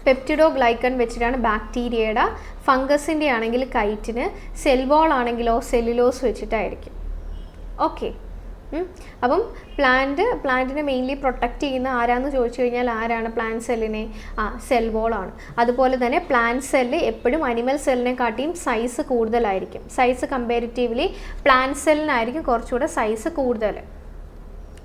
പെപ്റ്റിഡോഗ്ലൈക്കൺ വെച്ചിട്ടാണ് ബാക്ടീരിയയുടെ. ഫംഗസിൻ്റെ ആണെങ്കിൽ കൈറ്റിന്, സെൽ വോൾ ആണെങ്കിലോ സെല്ലുലോസ് വെച്ചിട്ടായിരിക്കും. ഓക്കെ. അപ്പം പ്ലാന്റിനെ മെയിൻലി പ്രൊട്ടക്റ്റ് ചെയ്യുന്ന ആരാന്ന് ചോദിച്ചു കഴിഞ്ഞാൽ ആരാണ് പ്ലാന്റ് സെല്ലിനെ? സെൽ വോളാണ്. അതുപോലെ തന്നെ പ്ലാന്റ് സെല്ല് എപ്പോഴും അനിമൽ സെല്ലിനെ കാട്ടിയും സൈസ് കൂടുതലായിരിക്കും. സൈസ് കമ്പാരിറ്റീവ്ലി പ്ലാന്റ് സെല്ലിനായിരിക്കും കുറച്ചുകൂടെ സൈസ് കൂടുതൽ.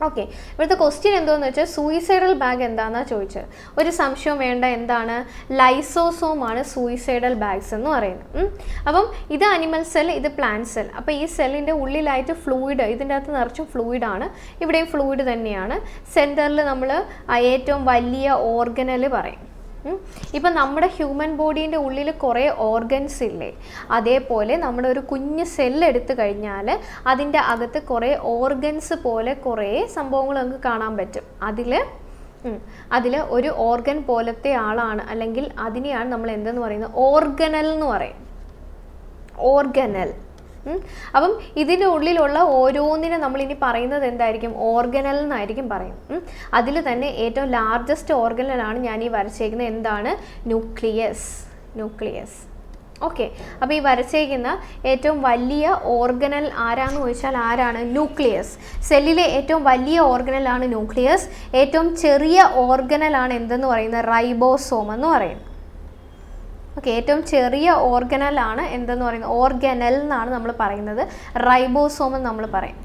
ഓക്കെ. ഇവിടുത്തെ ക്വസ്റ്റ്യൻ എന്തോന്ന് വെച്ചാൽ സൂയിസൈഡൽ ബാഗ് എന്താണെന്നാണ് ചോദിച്ചത്. ഒരു സംശയവും വേണ്ട, എന്താണ്, ലൈസോസോമാണ് സൂയിസൈഡൽ ബാഗ്സ് എന്ന് പറയുന്നത്. അപ്പം ഇത് അനിമൽ സെൽ, ഇത് പ്ലാന്റ് സെൽ. അപ്പോൾ ഈ സെല്ലിൻ്റെ ഉള്ളിലായിട്ട് ഫ്ലൂയിഡ്, ഇതിൻ്റെ അകത്ത് നിറച്ചും ഫ്ലൂയിഡാണ്, ഇവിടെയും ഫ്ലൂയിഡ് തന്നെയാണ്. സെൻറ്ററിൽ നമ്മൾ ഏറ്റവും വലിയ ഓർഗനൽ പറയും. ഇപ്പം നമ്മുടെ ഹ്യൂമൻ ബോഡീൻ്റെ ഉള്ളിൽ കുറേ ഓർഗൻസ് ഇല്ലേ, അതേപോലെ നമ്മുടെ ഒരു കുഞ്ഞ് സെല്ലെടുത്ത് കഴിഞ്ഞാൽ അതിൻ്റെ അകത്ത് കുറേ ഓർഗൻസ് പോലെ കുറേ സംഭവങ്ങൾ നമുക്ക് കാണാൻ പറ്റും. അതിൽ ഒരു ഓർഗൻ പോലത്തെ ആളാണ്, അല്ലെങ്കിൽ അതിനെയാണ് നമ്മൾ എന്തെന്ന് പറയുന്നത്, ഓർഗനൽ എന്ന് പറയും. ഓർഗനൽ. അപ്പം ഇതിൻ്റെ ഉള്ളിലുള്ള ഓരോന്നിനെ നമ്മളിനി പറയുന്നത് എന്തായിരിക്കും, ഓർഗനൽ എന്നായിരിക്കും പറയും. അതിൽ തന്നെ ഏറ്റവും ലാർജസ്റ്റ് ഓർഗനലാണ് ഞാൻ ഈ വരച്ചേക്കുന്നത്, എന്താണ്, ന്യൂക്ലിയസ്. ഓക്കെ. അപ്പോൾ ഈ വരച്ചേക്കുന്ന ഏറ്റവും വലിയ ഓർഗനൽ ആരാന്ന് ചോദിച്ചാൽ ആരാണ്, ന്യൂക്ലിയസ്. സെല്ലിലെ ഏറ്റവും വലിയ ഓർഗനലാണ് ന്യൂക്ലിയസ്. ഏറ്റവും ചെറിയ ഓർഗനലാണ് എന്തെന്ന് പറയുന്നത്, റൈബോസോം എന്ന് പറയുന്നത്. ഓക്കെ. ഏറ്റവും ചെറിയ ഓർഗനലാണ് എന്തെന്ന് പറയുന്നത്, ഓർഗനൽ എന്നാണ് നമ്മൾ പറയുന്നത്. റൈബോസോം എന്ന് നമ്മൾ പറയും.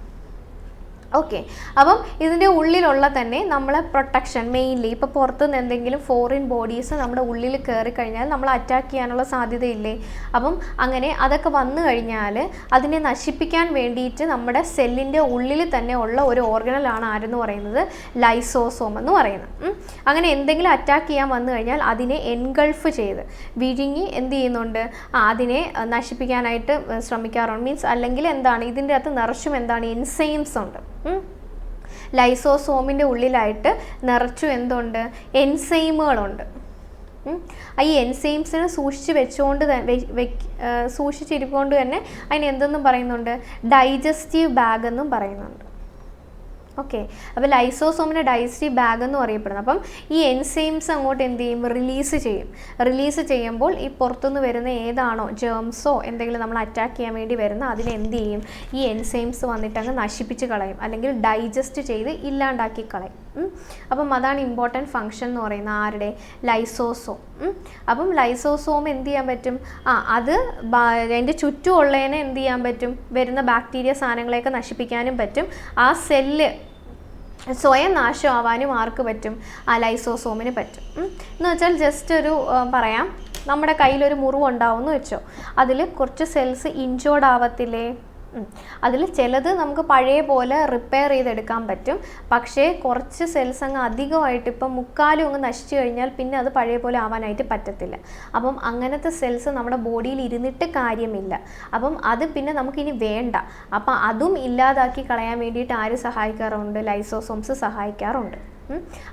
ഓക്കെ. അപ്പം ഇതിൻ്റെ ഉള്ളിലുള്ള തന്നെ നമ്മളെ പ്രൊട്ടക്ഷൻ മെയിൻലി, ഇപ്പോൾ പുറത്തുനിന്ന് എന്തെങ്കിലും ഫോറിൻ ബോഡീസ് നമ്മുടെ ഉള്ളിൽ കയറി കഴിഞ്ഞാൽ നമ്മൾ അറ്റാക്ക് ചെയ്യാനുള്ള സാധ്യതയില്ലേ. അപ്പം അങ്ങനെ അതൊക്കെ വന്നു കഴിഞ്ഞാൽ അതിനെ നശിപ്പിക്കാൻ വേണ്ടിയിട്ട് നമ്മുടെ സെല്ലിൻ്റെ ഉള്ളിൽ തന്നെ ഉള്ള ഒരു ഓർഗനലാണ് ആരെന്ന് പറയുന്നത്, ലൈസോസോം എന്ന് പറയുന്നത്. അങ്ങനെ എന്തെങ്കിലും അറ്റാക്ക് ചെയ്യാൻ വന്നു കഴിഞ്ഞാൽ അതിനെ എൻഗൾഫ് ചെയ്ത് വിഴുങ്ങി എന്ത് ചെയ്യുന്നുണ്ട്, അതിനെ നശിപ്പിക്കാനായിട്ട് ശ്രമിക്കാറുണ്ട്. മീൻസ് അല്ലെങ്കിൽ എന്താണ്, ഇതിൻ്റെ അകത്ത് നിറച്ചും എന്താണ്, എൻസൈംസ് ഉണ്ട്. ലൈസോസോമിൻ്റെ ഉള്ളിലായിട്ട് നിറച്ചു എന്തുണ്ട്, എൻസൈമുകളുണ്ട്. ഈ എൻസൈംസിനെ സൂക്ഷിച്ചിരിക്കൊണ്ട് തന്നെ അതിന് എന്തെന്നും പറയുന്നുണ്ട്, ഡൈജസ്റ്റീവ് ബാഗ് എന്നും പറയുന്നുണ്ട്. ഓക്കെ. അപ്പോൾ ലൈസോസോമിൻ്റെ ഡൈജസ്റ്റീവ് ബാഗ് എന്ന് പറയപ്പെടുന്നത്. അപ്പം ഈ എൻസൈംസ് അങ്ങോട്ട് എന്ത് ചെയ്യും, റിലീസ് ചെയ്യുമ്പോൾ ഈ പുറത്തുനിന്ന് വരുന്ന ഏതാണോ ജേംസോ എന്തെങ്കിലും നമ്മൾ അറ്റാക്ക് ചെയ്യാൻ വേണ്ടി വരുന്ന അതിനെ എന്ത് ചെയ്യും, ഈ എൻസൈംസ് വന്നിട്ട് അങ്ങ് നശിപ്പിച്ച് കളയും, അല്ലെങ്കിൽ ഡൈജസ്റ്റ് ചെയ്ത് ഇല്ലാണ്ടാക്കി കളയും. അപ്പം അതാണ് ഇമ്പോർട്ടൻറ്റ് ഫങ്ഷൻ എന്ന് പറയുന്നത്, ആരുടെ, ലൈസോസോം. അപ്പം ലൈസോസോം എന്ത് ചെയ്യാൻ പറ്റും, അത് അതിൻ്റെ ചുറ്റുമുള്ളതിനെ എന്ത് ചെയ്യാൻ പറ്റും, വരുന്ന ബാക്ടീരിയ സാധനങ്ങളെയൊക്കെ നശിപ്പിക്കാനും പറ്റും. ആ സെല്ല് സ്വയം നാശമാവാനും ആർക്ക് പറ്റും, ലൈസോസോമിന് പറ്റും. എന്ന് വെച്ചാൽ ജസ്റ്റ് ഒരു പറയാം, നമ്മുടെ കയ്യിലൊരു മുറിവുണ്ടാവുമെന്ന് വെച്ചോ, അതിൽ കുറച്ച് സെൽസ് ഇഞ്ചോർഡ് ആവത്തില്ലേ, അതിൽ ചിലത് നമുക്ക് പഴയ പോലെ റിപ്പയർ ചെയ്തെടുക്കാൻ പറ്റും. പക്ഷേ കുറച്ച് സെൽസ് അങ്ങ് അധികമായിട്ട് ഇപ്പം മുക്കാലും അങ്ങ് നശിച്ചു കഴിഞ്ഞാൽ പിന്നെ അത് പഴയ പോലെ ആവാനായിട്ട് പറ്റത്തില്ല. അപ്പം അങ്ങനത്തെ സെൽസ് നമ്മുടെ ബോഡിയിൽ ഇരുന്നിട്ട് കാര്യമില്ല. അപ്പം അത് പിന്നെ നമുക്കിനി വേണ്ട. അപ്പം അതും ഇല്ലാതാക്കി കളയാൻ വേണ്ടിയിട്ട് ആര് സഹായിക്കാറുണ്ട്, ലൈസോസോംസ് സഹായിക്കാറുണ്ട്.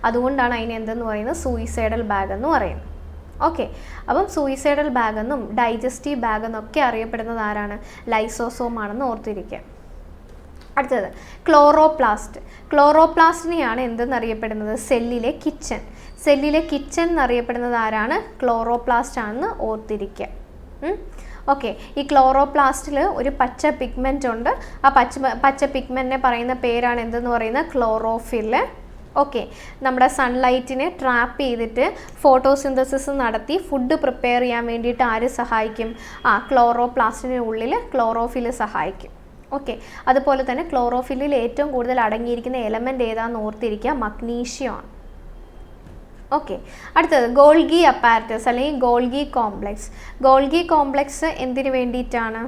അതുകൊണ്ടാണ് അതിനെ എന്തെന്ന് പറയുന്നത്, സൂയിസൈഡൽ ബാഗ് എന്ന് പറയുന്നത്. ഓക്കെ. അപ്പം സൂയിസൈഡൽ ബാഗ് എന്നും ഡൈജസ്റ്റീവ് ബാഗ് എന്നൊക്കെ അറിയപ്പെടുന്നത് ആരാണ്, ലൈസോസോം ആണെന്ന് ഓർത്തിരിക്കുക. അടുത്തത് ക്ലോറോപ്ലാസ്റ്റിനെയാണ് എന്തെന്നറിയപ്പെടുന്നത്, സെല്ലിലെ കിച്ചൺ എന്നറിയപ്പെടുന്നത് ആരാണ്, ക്ലോറോപ്ലാസ്റ്റ് ആണെന്ന് ഓർത്തിരിക്കുക. ഓക്കെ. ഈ ക്ലോറോപ്ലാസ്റ്റിൽ ഒരു പച്ച പിഗ്മെൻ്റ് ഉണ്ട്. ആ പച്ച പിഗ്മെൻറ്റിനെ പറയുന്ന പേരാണ് എന്തെന്ന് പറയുന്നത്, ക്ലോറോഫിൽ. ഓക്കെ. നമ്മുടെ സൺലൈറ്റിനെ ട്രാപ്പ് ചെയ്തിട്ട് ഫോട്ടോസിന്തസിസ് നടത്തി ഫുഡ് പ്രിപ്പയർ ചെയ്യാൻ വേണ്ടിയിട്ട് ആര് സഹായിക്കും, ക്ലോറോപ്ലാസ്റ്റിന് ഉള്ളിൽ ക്ലോറോഫിൽ സഹായിക്കും. ഓക്കെ. അതുപോലെ തന്നെ ക്ലോറോഫില്ലിൽ ഏറ്റവും കൂടുതൽ അടങ്ങിയിരിക്കുന്ന എലമെൻറ്റ് ഏതാണെന്ന് ഓർത്തിരിക്കുക, മഗ്നീഷ്യം ആണ്. ഓക്കെ. അടുത്തത് ഗോൾഗി അപ്പാരറ്റസ് അല്ലെങ്കിൽ ഗോൾഗി കോംപ്ലക്സ് എന്തിനു വേണ്ടിയിട്ടാണ്,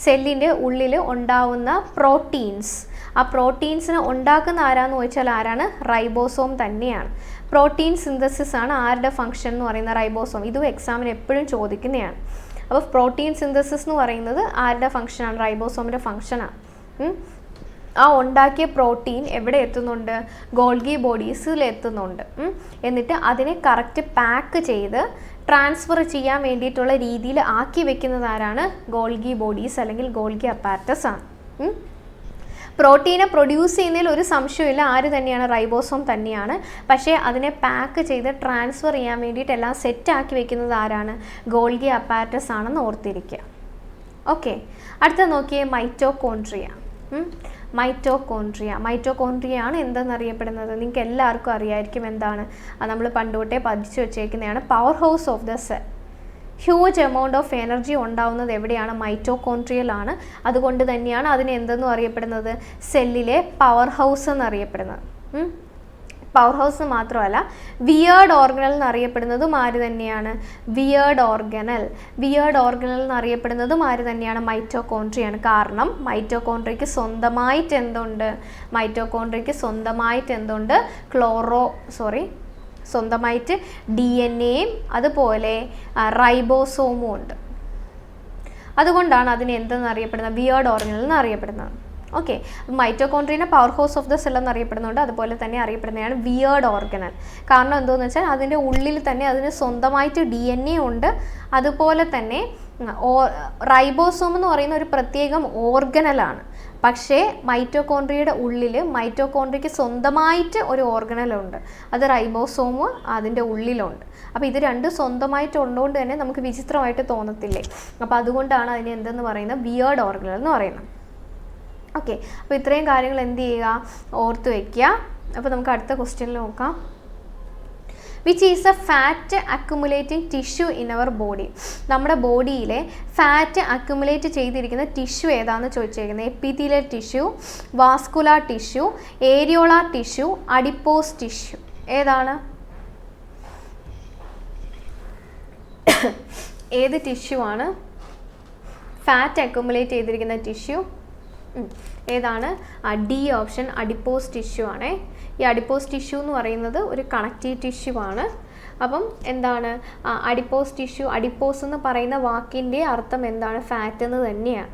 സെല്ലിൻ്റെ ഉള്ളിൽ ഉണ്ടാവുന്ന പ്രോട്ടീൻസ്, ആ പ്രോട്ടീൻസിനെ ഉണ്ടാക്കുന്ന ആരാന്ന് ചോദിച്ചാൽ ആരാണ്, റൈബോസോം തന്നെയാണ്. പ്രോട്ടീൻ സിന്തസിസ് ആണ് ആരുടെ ഫംഗ്ഷൻ എന്ന് പറയുന്നത്, റൈബോസോം. ഇതും എക്സാമിന് എപ്പോഴും ചോദിക്കുന്നതാണ്. അപ്പോൾ പ്രോട്ടീൻ സിന്തസിസ് എന്ന് പറയുന്നത് ആരുടെ ഫംഗ്ഷനാണ്, റൈബോസോമിൻ്റെ ഫംഗ്ഷനാണ്. ആ ഉണ്ടാക്കിയ പ്രോട്ടീൻ എവിടെ എത്തുന്നുണ്ട്? ഗോൾഗി ബോഡീസിൽ എത്തുന്നുണ്ട്. എന്നിട്ട് അതിനെ കറക്റ്റ് പാക്ക് ചെയ്ത് ട്രാൻസ്ഫർ ചെയ്യാൻ വേണ്ടിയിട്ടുള്ള രീതിയിൽ ആക്കി വെക്കുന്നത് ആരാണ്? ഗോൾഗി ബോഡീസ് അല്ലെങ്കിൽ ഗോൾഗി അപ്പാരറ്റസ് ആണ്. പ്രോട്ടീനെ പ്രൊഡ്യൂസ് ചെയ്യുന്നതിൽ ഒരു സംശയമില്ല, ആര് തന്നെയാണ്? റൈബോസോം തന്നെയാണ്. പക്ഷേ അതിനെ പാക്ക് ചെയ്ത് ട്രാൻസ്ഫർ ചെയ്യാൻ വേണ്ടിയിട്ട് എല്ലാം സെറ്റാക്കി വെക്കുന്നത് ആരാണ്? ഗോൾഗി അപ്പാരറ്റസ് ആണെന്ന് ഓർത്തിരിക്കുക. ഓക്കെ, അടുത്ത നോക്കിയേ മൈറ്റോകോൺട്രിയ. മൈറ്റോകോൺട്രിയ ആണ് എന്തെന്നറിയപ്പെടുന്നത്? നിങ്ങൾക്ക് എല്ലാവർക്കും അറിയായിരിക്കും എന്താണ്. നമ്മൾ പണ്ടുതൊട്ടേ പഠിച്ചു വെച്ചേക്കുന്നതാണ്. Power house of the cell. Huge amount of energy ഉണ്ടാവുന്നത് എവിടെയാണ്? മൈറ്റോകോൺട്രിയയിലാണ്. അതുകൊണ്ട് തന്നെയാണ് അതിനെ എന്തെന്നും അറിയപ്പെടുന്നത്? സെല്ലിലെ പവർ ഹൗസ് എന്നറിയപ്പെടുന്നത്. പവർ ഹൗസ് മാത്രമല്ല, വിയേർഡ് ഓർഗനൽ എന്നറിയപ്പെടുന്നതും ആര് തന്നെയാണ്? വിയേർഡ് ഓർഗനൽ എന്നറിയപ്പെടുന്നതും ആര് തന്നെയാണ്? മൈറ്റോകോൺട്രിയാണ്. കാരണം മൈറ്റോകോൺട്രിയയ്ക്ക് സ്വന്തമായിട്ട് എന്തുണ്ട്? സ്വന്തമായിട്ട് DNA-യും അതുപോലെ റൈബോസോമും ഉണ്ട്. അതുകൊണ്ടാണ് അതിനെ എന്തെന്നറിയപ്പെടുന്നത്? വിയേർഡ് ഓർഗനൽ എന്നറിയപ്പെടുന്നത്. ഓക്കെ, മൈറ്റോകോൺട്രിയനെ power house of the cell എന്നറിയപ്പെടുന്നുണ്ട്. അതുപോലെ തന്നെ അറിയപ്പെടുന്നതാണ് വിയേർഡ് ഓർഗനൽ. കാരണം എന്താണെന്ന് വെച്ചാൽ അതിൻ്റെ ഉള്ളിൽ തന്നെ അതിന് സ്വന്തമായിട്ട് DNA ഉണ്ട്. അതുപോലെ തന്നെ റൈബോസോം എന്ന് പറയുന്ന ഒരു പ്രത്യേകം ഓർഗനലാണ്. പക്ഷേ മൈറ്റോകോൺട്രിയയുടെ ഉള്ളിൽ മൈറ്റോകോൺട്രിയയ്ക്ക് സ്വന്തമായിട്ട് ഒരു ഓർഗനലുണ്ട്, അത് റൈബോസോമും അതിൻ്റെ ഉള്ളിലുണ്ട്. അപ്പോൾ ഇത് രണ്ടും സ്വന്തമായിട്ട് ഉള്ളതുകൊണ്ട് തന്നെ നമുക്ക് വിചിത്രമായിട്ട് തോന്നത്തില്ലേ? അപ്പോൾ അതുകൊണ്ടാണ് അതിനെ എന്തെന്ന് പറയുന്നത്? വിയേർഡ് ഓർഗനൽ എന്ന് പറയുന്നത്. ഓക്കെ, അപ്പോൾ ഇത്രയും കാര്യങ്ങൾ എന്ത് ചെയ്യുക? ഓർത്ത് വയ്ക്കുക. അപ്പോൾ നമുക്ക് അടുത്ത ക്വസ്റ്റ്യനിൽ നോക്കാം. Which is a fat accumulating tissue in our body? നമ്മുടെ ബോഡിയിലെ ഫാറ്റ് അക്യുമുലേറ്റ് ചെയ്തിരിക്കുന്ന ടിഷ്യൂ ഏതാണെന്ന് ചോദിച്ചേക്കുന്നത്? Epithelial tissue, vascular tissue, areolar tissue, adipose tissue. ഏതാണ്? ഏത് ടിഷ്യൂ ആണ് ഫാറ്റ് അക്യുമുലേറ്റ് ചെയ്തിരിക്കുന്ന ടിഷ്യൂ? ഏതാണ്? ഡി ഓപ്ഷൻ, അഡിപ്പോസ് ടിഷ്യൂ ആണ്. ഈ അഡിപ്പോസ് ടിഷ്യൂ എന്ന് പറയുന്നത് ഒരു കണക്റ്റീവ് ടിഷ്യൂ ആണ്. അപ്പം എന്താണ് അഡിപ്പോസ് ടിഷ്യൂ? അഡിപ്പോസ് എന്ന് പറയുന്ന വാക്കിൻ്റെ അർത്ഥം എന്താണ്? ഫാറ്റ് എന്ന് തന്നെയാണ്.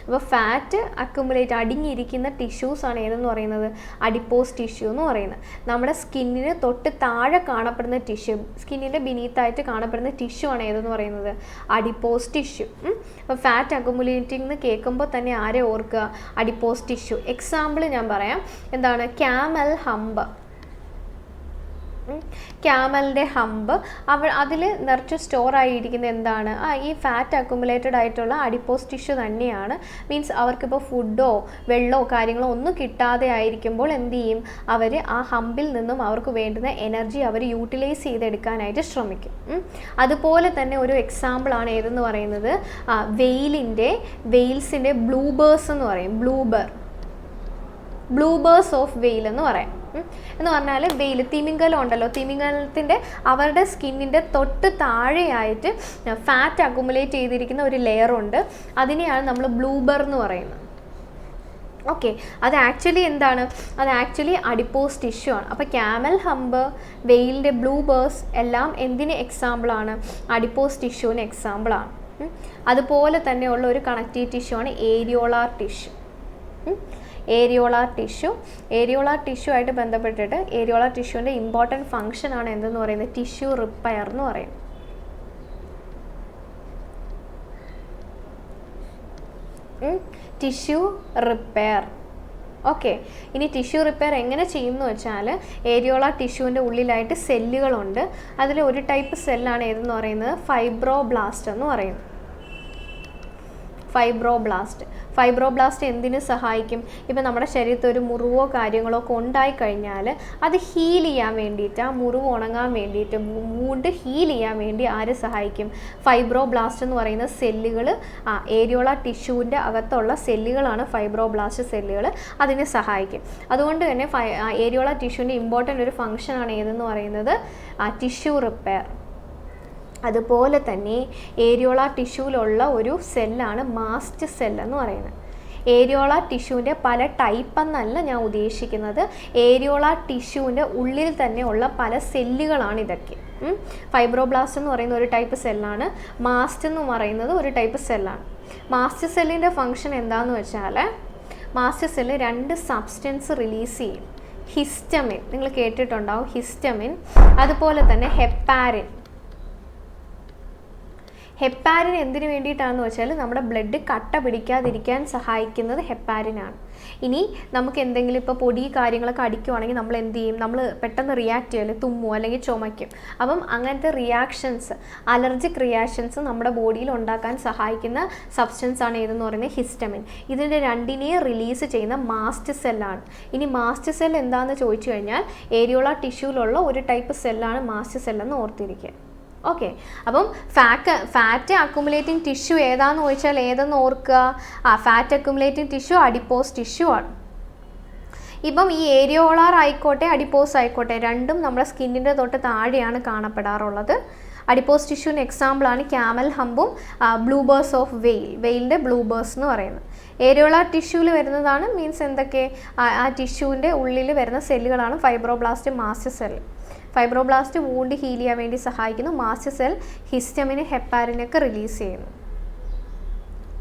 അപ്പോൾ ഫാറ്റ് അക്യുമുലേറ്റ് അടിഞ്ഞിരിക്കുന്ന ടിഷ്യൂസാണ് ഏതെന്ന് പറയുന്നത്? അഡിപ്പോസ് ടിഷ്യൂ എന്ന് പറയുന്നത്. നമ്മുടെ സ്കിന്നിന് തൊട്ട് താഴെ കാണപ്പെടുന്ന ടിഷ്യൂ, സ്കിന്നിൻ്റെ ബിനീത്തായിട്ട് കാണപ്പെടുന്ന ടിഷ്യൂ ആണ് ഏതെന്ന് പറയുന്നത്? Adipose tissue. അപ്പോൾ ഫാറ്റ് അക്യുമുലേറ്റിംഗ് എന്ന് കേൾക്കുമ്പോൾ തന്നെ ആരെ ഓർക്കുക? Adipose tissue. എക്സാമ്പിൾ ഞാൻ പറയാം. എന്താണ്? Camel hump. ക്യാമലിൻ്റെ ഹമ്പ് അതിൽ നിറച്ച് സ്റ്റോർ ആയിരിക്കുന്നത് എന്താണ്? ഈ ഫാറ്റ് അക്യുമുലേറ്റഡ് ആയിട്ടുള്ള അഡിപ്പോസ് ടിഷ്യൂ തന്നെയാണ്. മീൻസ് അവർക്കിപ്പോൾ ഫുഡോ വെള്ളമോ കാര്യങ്ങളോ ഒന്നും കിട്ടാതെ ആയിരിക്കുമ്പോൾ എന്ത് ചെയ്യും? അവർ ആ ഹമ്പിൽ നിന്നും അവർക്ക് വേണ്ടുന്ന എനർജി അവർ യൂട്ടിലൈസ് ചെയ്തെടുക്കാനായിട്ട് ശ്രമിക്കും. അതുപോലെ തന്നെ ഒരു എക്സാമ്പിളാണ് ഏതെന്ന് പറയുന്നത്? വെയിൽസിൻ്റെ ബ്ലൂബേഴ്സ് എന്ന് പറയും. ബ്ലൂബേഴ്സ് ഓഫ് വെയിൽ എന്ന് പറയാം. എന്ന് പറഞ്ഞാൽ തിമിംഗലം ഉണ്ടല്ലോ, തിമിംഗലത്തിൻ്റെ അവരുടെ സ്കിന്നിൻ്റെ തൊട്ട് താഴെയായിട്ട് ഫാറ്റ് അക്യുമുലേറ്റ് ചെയ്തിരിക്കുന്ന ഒരു ലെയറുണ്ട്. അതിനെയാണ് നമ്മൾ ബ്ലൂബർ എന്ന് പറയുന്നത്. ഓക്കെ, അത് ആക്ച്വലി എന്താണ്? അത് ആക്ച്വലി അഡിപ്പോസ് ടിഷ്യൂ ആണ്. അപ്പോൾ ക്യാമൽ ഹമ്പ്, വെയിലിൻ്റെ ബ്ലൂബേഴ്സ് എല്ലാം എന്തിന് എക്സാമ്പിളാണ്? അഡിപ്പോസ് ടിഷ്യൂവിന് എക്സാമ്പിളാണ്. അതുപോലെ തന്നെയുള്ള ഒരു കണക്റ്റീവ് ടിഷ്യൂ ആണ് ഏരിയോളാർ ടിഷ്യൂ. ഏരിയോളാർ ടിഷ്യൂ ആയിട്ട് ബന്ധപ്പെട്ടിട്ട് ഏരിയോളാർ ടിഷ്യൂവിൻ്റെ ഇമ്പോർട്ടൻറ്റ് ഫങ്ഷൻ ആണ് എന്തെന്ന് പറയുന്നത്? ടിഷ്യൂ റിപ്പയർ എന്ന് പറയും. Tissue repair. ഓക്കെ, ഇനി ടിഷ്യൂ റിപ്പയർ എങ്ങനെ ചെയ്യുമെന്ന് വെച്ചാൽ ഏരിയോളാർ ടിഷ്യൂവിൻ്റെ ഉള്ളിലായിട്ട് സെല്ലുകളുണ്ട്. അതിൽ ഒരു ടൈപ്പ് സെല്ലാണ് ഏതെന്ന് പറയുന്നത്? ഫൈബ്രോബ്ലാസ്റ്റ് എന്ന് പറയുന്നത്. ഫൈബ്രോബ്ലാസ്റ്റ് എന്തിനു സഹായിക്കും? ഇപ്പം നമ്മുടെ ശരീരത്തിൽ ഒരു മുറിവോ കാര്യങ്ങളോ ഒക്കെ ഉണ്ടായിക്കഴിഞ്ഞാൽ അത് ഹീൽ ചെയ്യാൻ വേണ്ടിയിട്ട്, ആ മുറിവ് ഉണങ്ങാൻ വേണ്ടിയിട്ട്, വൂണ്ട് ഹീൽ ചെയ്യാൻ വേണ്ടി ആര് സഹായിക്കും? ഫൈബ്രോബ്ലാസ്റ്റ് എന്ന് പറയുന്ന സെല്ലുകൾ, ഏരിയോളാർ ടിഷ്യൂവിൻ്റെ അകത്തുള്ള സെല്ലുകളാണ് ഫൈബ്രോബ്ലാസ്റ്റ് സെല്ലുകൾ. അതിനെ സഹായിക്കും. അതുകൊണ്ട് തന്നെ ഏരിയോളാർ ടിഷ്യൂവിൻ്റെ ഇമ്പോർട്ടൻ്റ് ഒരു ഫങ്ഷനാണ് ഏതെന്ന് പറയുന്നത്? Tissue repair. അതുപോലെ തന്നെ ഏരിയോളാർ ടിഷ്യൂവിലുള്ള ഒരു സെല്ലാണ് മാസ്റ്റ് സെൽ എന്ന് പറയുന്നത്. ഏരിയോളാർ ടിഷ്യൂവിൻ്റെ പല ടൈപ്പ് എന്നല്ല ഞാൻ ഉദ്ദേശിക്കുന്നത്, ഏരിയോളാർ ടിഷ്യൂവിൻ്റെ ഉള്ളിൽ തന്നെ ഉള്ള പല സെല്ലുകളാണ് ഇതൊക്കെ. ഫൈബ്രോബ്ലാസ്റ്റ് എന്ന് പറയുന്ന ഒരു ടൈപ്പ് സെല്ലാണ്, മാസ്റ്റ് എന്ന് പറയുന്നത് ഒരു ടൈപ്പ് സെല്ലാണ്. മാസ്റ്റ് സെല്ലിൻ്റെ ഫങ്ഷൻ എന്താണെന്ന് വെച്ചാൽ മാസ്റ്റർ സെല്ല് 2 സബ്സ്റ്റൻസ് റിലീസ് ചെയ്യും. ഹിസ്റ്റമിൻ, നിങ്ങൾ കേട്ടിട്ടുണ്ടാവും ഹിസ്റ്റമിൻ, അതുപോലെ തന്നെ ഹെപ്പാരിൻ. ഹെപ്പാരിൻ എന്തിനു വേണ്ടിയിട്ടാണെന്ന് വെച്ചാൽ നമ്മുടെ ബ്ലഡ് കട്ട പിടിക്കാതിരിക്കാൻ സഹായിക്കുന്നത് ഹെപ്പാരിനാണ്. ഇനി നമുക്ക് എന്തെങ്കിലും ഇപ്പോൾ പൊടി കാര്യങ്ങളൊക്കെ അടിക്കുവാണെങ്കിൽ നമ്മൾ എന്ത് ചെയ്യും? നമ്മൾ പെട്ടെന്ന് റിയാക്ട് ചെയ്യല്ലേ, തുമ്മും അല്ലെങ്കിൽ ചുമയ്ക്കും. അപ്പം അങ്ങനത്തെ റിയാക്ഷൻസ്, അലർജിക് റിയാക്ഷൻസ് നമ്മുടെ ബോഡിയിൽ ഉണ്ടാക്കാൻ സഹായിക്കുന്ന സബ്സ്റ്റൻസ് ആണ് ഏതെന്ന് പറയുന്നത് ഹിസ്റ്റമിൻ. ഇതിൻ്റെ രണ്ടിനെയും റിലീസ് ചെയ്യുന്ന മാസ്റ്റ് സെല്ലാണ്. ഇനി മാസ്റ്റ് സെൽ എന്താണെന്ന് ചോദിച്ചു കഴിഞ്ഞാൽ ഏരിയോള ടിഷ്യൂലുള്ള ഒരു ടൈപ്പ് സെല്ലാണ് മാസ്റ്റ് സെല്ലെന്ന് ഓർത്തിരിക്കുക. ഓക്കെ, അപ്പം ഫാറ്റ് അക്യുമുലേറ്റിംഗ് ടിഷ്യൂ ഏതാന്ന് ചോദിച്ചാൽ ഏതെന്ന് ഓർക്കുക? Fat accumulating tissue adipose tissue ആണ്. ഇപ്പം ഈ ഏരിയോളാർ ആയിക്കോട്ടെ അഡിപ്പോസ് ആയിക്കോട്ടെ രണ്ടും നമ്മുടെ സ്കിന്നിൻ്റെ തൊട്ട് താഴെയാണ് കാണപ്പെടാറുള്ളത്. അഡിപ്പോസ് ടിഷ്യൂവിന് എക്സാമ്പിളാണ് ക്യാമൽ ഹമ്പും ബ്ലൂബേഴ്സ് ഓഫ് വെയിലിൻ്റെ ബ്ലൂബേഴ്സ് എന്ന് പറയുന്നത്. ഏരിയോളാർ ടിഷ്യൂവിൽ വരുന്നതാണ് മീൻസ് എന്തൊക്കെ? ആ ടിഷ്യൂവിൻ്റെ ഉള്ളിൽ വരുന്ന സെല്ലുകളാണ് fibroblast, mast cell. Fibroblast wound heal ചെയ്യാൻ വേണ്ടി സഹായിക്കുന്നു. മാസ്റ്റ് സെൽ ഹിസ്റ്റമിന്, ഹെപ്പാരിനൊക്കെ റിലീസ് ചെയ്യുന്നു.